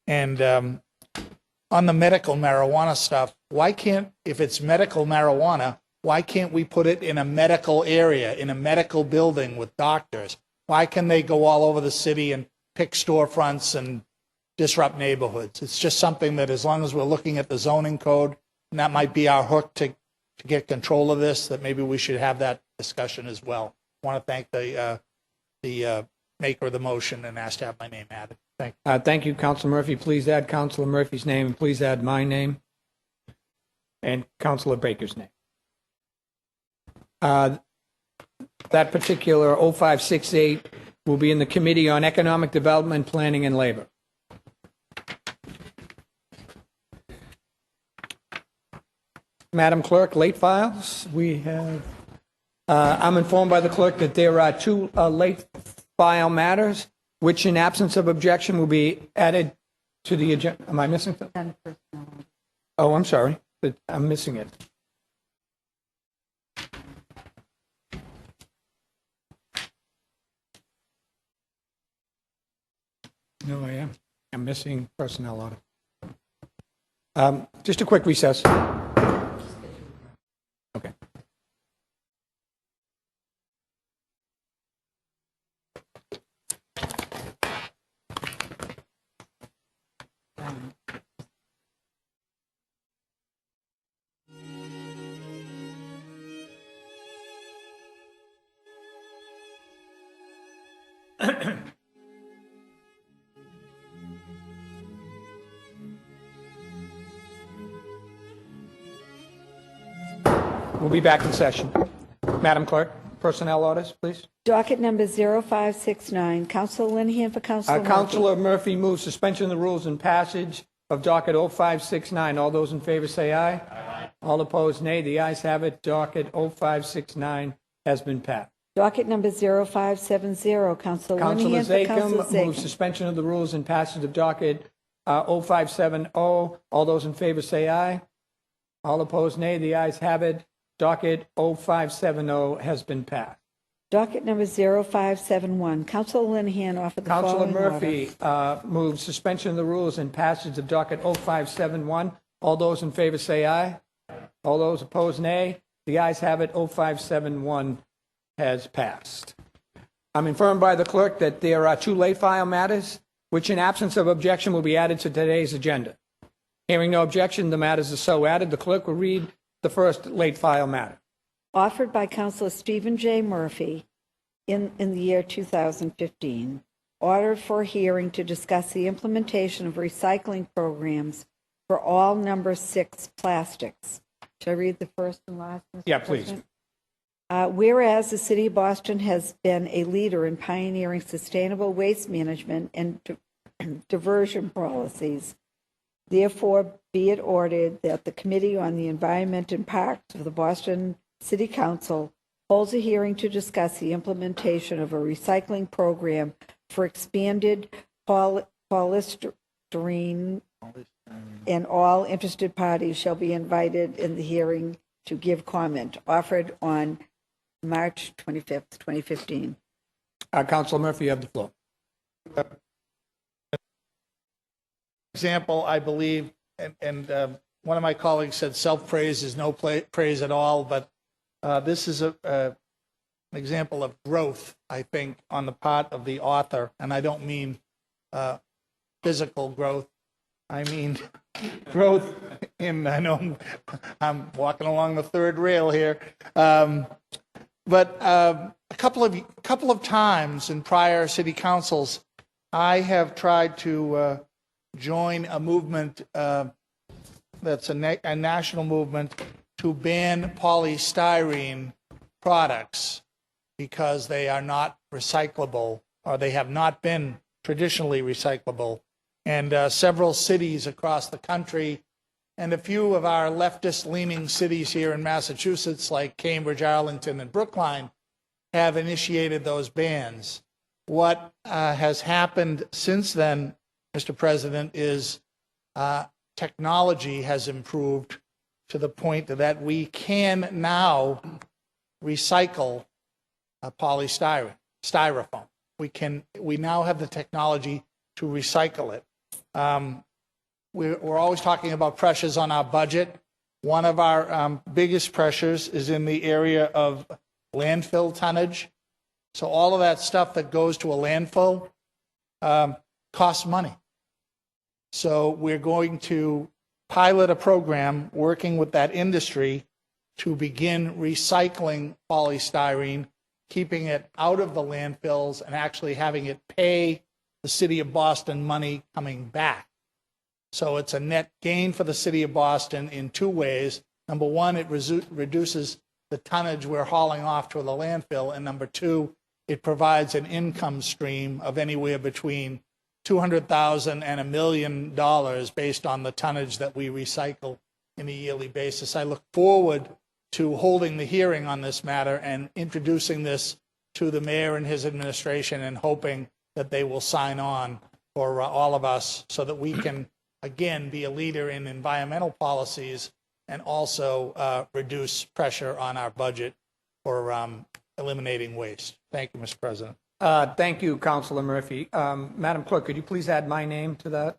And on the medical marijuana stuff, why can't, if it's medical marijuana, why can't we put it in a medical area, in a medical building with doctors? Why can they go all over the city and pick storefronts and disrupt neighborhoods? It's just something that, as long as we're looking at the zoning code, and that might be our hook to get control of this, that maybe we should have that discussion as well. I want to thank the maker of the motion and ask to have my name added. Thank you. Thank you, Councilor Murphy. Please add Councilor Murphy's name, and please add my name and Councilor Baker's name. That particular 0568 will be in the Committee on Economic Development, Planning, and Labor. Madam Clerk, late files. We have, I'm informed by the clerk that there are 2 late file matters, which in absence of objection will be added to the agenda. Am I missing something? Oh, I'm sorry. I'm missing it. No, I am. I'm missing personnel audit. Just a quick recess. Okay. We'll be back in session. Madam Clerk, personnel orders, please. Docket number 0569. Councilor Linehan for Councilor Murphy. Councilor Murphy moves suspension of the rules and passage of docket 0569. All those in favor say aye. Aye. All opposed, nay. The ayes have it. Docket 0569 has been passed. Docket number 0570. Councilor Linehan for Councilor Zakhem moves suspension of the rules and passage of docket 0570. All those in favor say aye. All opposed, nay. The ayes have it. Docket 0570 has been passed. Docket number 0571. Councilor Linehan offered the Councilor following Murphy moves suspension of the rules and passage of docket 0571. All those in favor say aye. All those opposed, nay. The ayes have it. 0571 has passed. I'm informed by the clerk that there are 2 late file matters, which in absence of objection will be added to today's agenda. Hearing no objection, the matters are so added. The clerk will read the first late file matter. Offered by Councilor Stephen J. Murphy in the year 2015. Ordered for hearing to discuss the implementation of recycling programs for all number 6 plastics. Should I read the first and last, Mr. Yeah, please. President? Whereas the City of Boston has been a leader in pioneering sustainable waste management and diversion policies, therefore be it ordered that the Committee on the Environment and Parks of the Boston City Council holds a hearing to discuss the implementation of a recycling program for expanded polystyrene, and all interested parties shall be invited in the hearing to give comment. Offered on March 25th, 2015. Councilor Murphy, you have the floor. Example, I believe, and one of my colleagues said self-praise is no praise at all, but this is an example of growth, I think, on the part of the author, and I don't mean physical growth. I mean growth in, I know I'm walking along the third rail here, but a couple of times in prior city councils, I have tried to join a movement that's a national movement to ban polystyrene products because they are not recyclable, or they have not been traditionally recyclable. And several cities across the country, and a few of our leftist-leaning cities here in Massachusetts, like Cambridge, Arlington, and Brookline, have initiated those bans. What has happened since then, Mr. President, is technology has improved to the point that we can now recycle styrofoam. We now have the technology to recycle it. We're always talking about pressures on our budget. One of our biggest pressures is in the area of landfill tonnage. So all of that stuff that goes to a landfill costs money. So we're going to pilot a program working with that industry to begin recycling polystyrene, keeping it out of the landfills and actually having it pay the City of Boston money coming back. So it's a net gain for the City of Boston in 2 ways. Number one, it reduces the tonnage we're hauling off to the landfill. And number 2, it provides an income stream of anywhere between $200,000 and $1 million based on the tonnage that we recycle in a yearly basis. I look forward to holding the hearing on this matter and introducing this to the mayor and his administration, and hoping that they will sign on for all of us so that we can, again, be a leader in environmental policies and also reduce pressure on our budget for eliminating waste. Thank you, Mr. President. Thank you, Councilor Murphy. Madam Clerk, could you please add my name to that?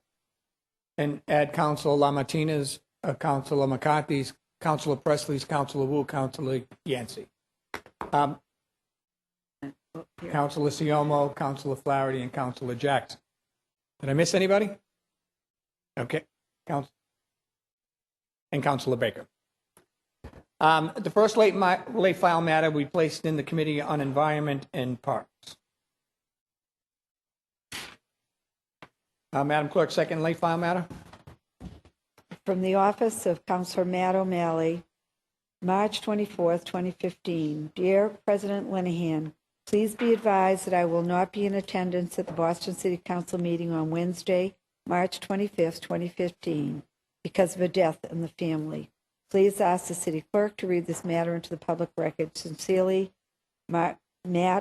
And add Councilor LaMartina's, Councilor McCarthy's, Councilor Presley's, Councilor Wu, Councilor Yancey. Councilor Siomo, Councilor Flaherty, and Councilor Jackson. Did I miss anybody? Okay. And Councilor Baker. The first late file matter we placed in the Committee on Environment and Parks. Madam Clerk, second late file matter. From the office of Councilor Matt O'Malley, March 24th, 2015. Dear President Linehan, please be advised that I will not be in attendance at the Boston City Council meeting on Wednesday, March 25th, 2015, because of a death in the family. Please ask the city clerk to read this matter into the public record. Sincerely, Matt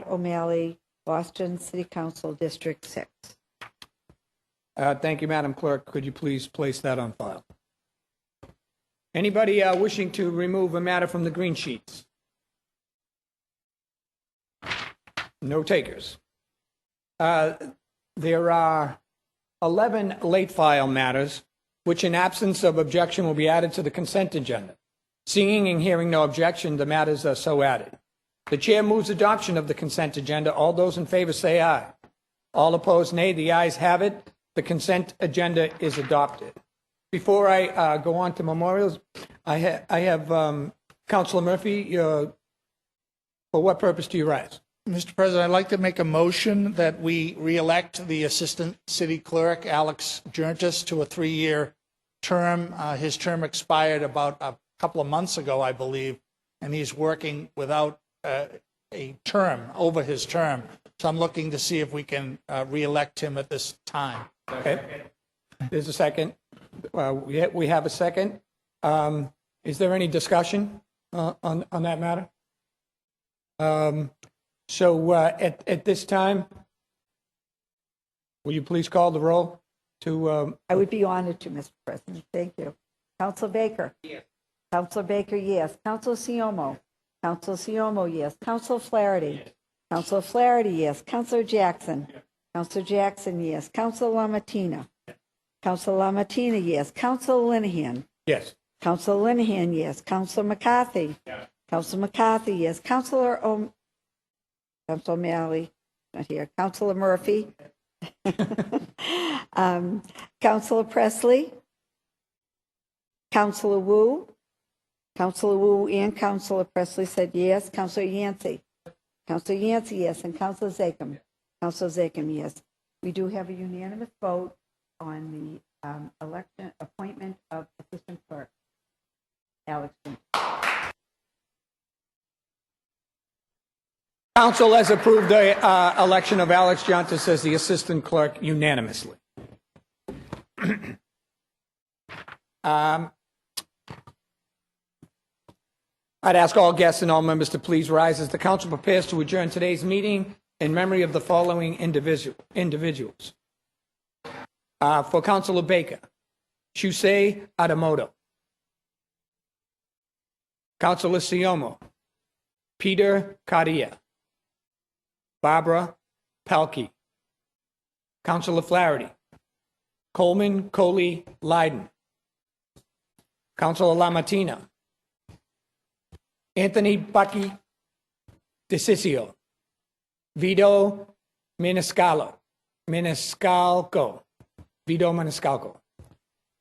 O'Malley, Boston City Council, District 6. Thank you, Madam Clerk. Could you please place that on file? Anybody wishing to remove a matter from the green sheets? No takers. There are 11 late file matters, which in absence of objection will be added to the consent agenda. Seeing and hearing no objection, the matters are so added. The chair moves adoption of the consent agenda. All those in favor say aye. All opposed, nay. The ayes have it. The consent agenda is adopted. Before I go on to memorials, I have Councilor Murphy. For what purpose do you rise? Mr. President, I'd like to make a motion that we re-elect the Assistant City Clerk, Alex Jerntis, to a 3-year term. His term expired about a couple of months ago, I believe, and he's working without a term over his term. So I'm looking to see if we can re-elect him at this time. Okay. There's a second. We have a second. Is there any discussion on that matter? So at this time, will you please call the roll? I would be honored to, Mr. President. Thank you. Councilor Baker? Yes. Councilor Baker, yes. Councilor Siomo? Councilor Siomo, yes. Councilor Flaherty? Yes. Councilor Flaherty, yes. Councilor Jackson? Yes. Councilor Jackson, yes. Councilor LaMattina? Yes. Councilor LaMattina, yes. Councilor Linehan? Yes. Councilor Linehan, yes. Councilor McCarthy? Yes. Councilor McCarthy, yes. Councilor O'Malley, not here. Councilor Murphy? Councilor Presley? Councilor Wu? Councilor Wu and Councilor Presley said yes. Councilor Yancey? Councilor Yancey, yes. And Councilor Zachem? Councilor Zachem, yes. We do have a unanimous vote on the appointment of Assistant Clerk, Alex Jerntis. Council has approved the election of Alex Jerntis as the Assistant Clerk unanimously. I'd ask all guests and all members to please rise as the council prepares to adjourn today's meeting in memory of the following individuals. For Councilor Baker, Shusei Adamoto. Councilor Siomo, Peter Cardia. Barbara Palkey. Councilor Flaherty, Coleman Coley Leiden. Councilor LaMattina, Anthony Bucky DeCiccio, Vito Maniscalco,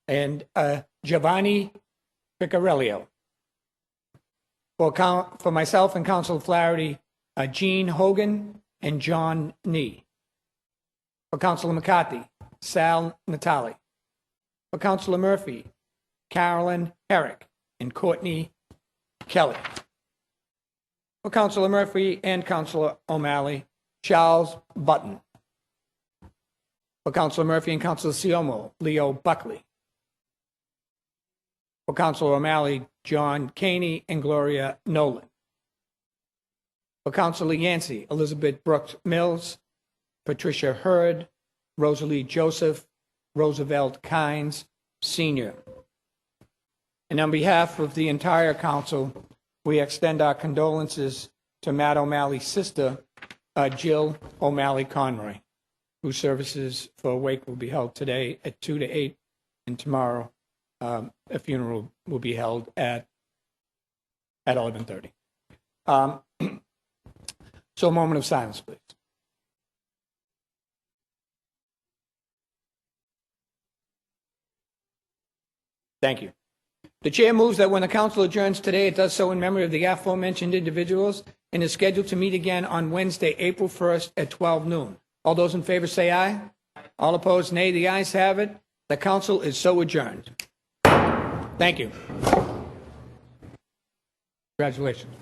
and Giovanni Piccarello. For myself and Councilor Flaherty, Gene Hogan and John Nee. For Councilor McCarthy, Sal Natali. For Councilor Murphy, Carolyn Herrick and Courtney Kelly. For Councilor Murphy and Councilor O'Malley, Charles Button. For Councilor Murphy and Councilor Siomo, Leo Buckley. For Councilor O'Malley, John Caney and Gloria Nolan. For Councilor Yancey, Elizabeth Brooks Mills, Patricia Hurd, Rosalie Joseph, Roosevelt Kynes, Sr. And on behalf of the entire council, we extend our condolences to Matt O'Malley's sister, Jill O'Malley Conroy, whose services for a wake will be held today at 2 to 8, and tomorrow a funeral will be held at 11:30. So a moment of silence, please. Thank you. The chair moves that when the council adjourns today, it does so in memory of the aforementioned individuals and is scheduled to meet again on Wednesday, April 1st at 12 noon. All those in favor say aye. All opposed, nay. The ayes have it. The council is so adjourned. Thank you. Congratulations.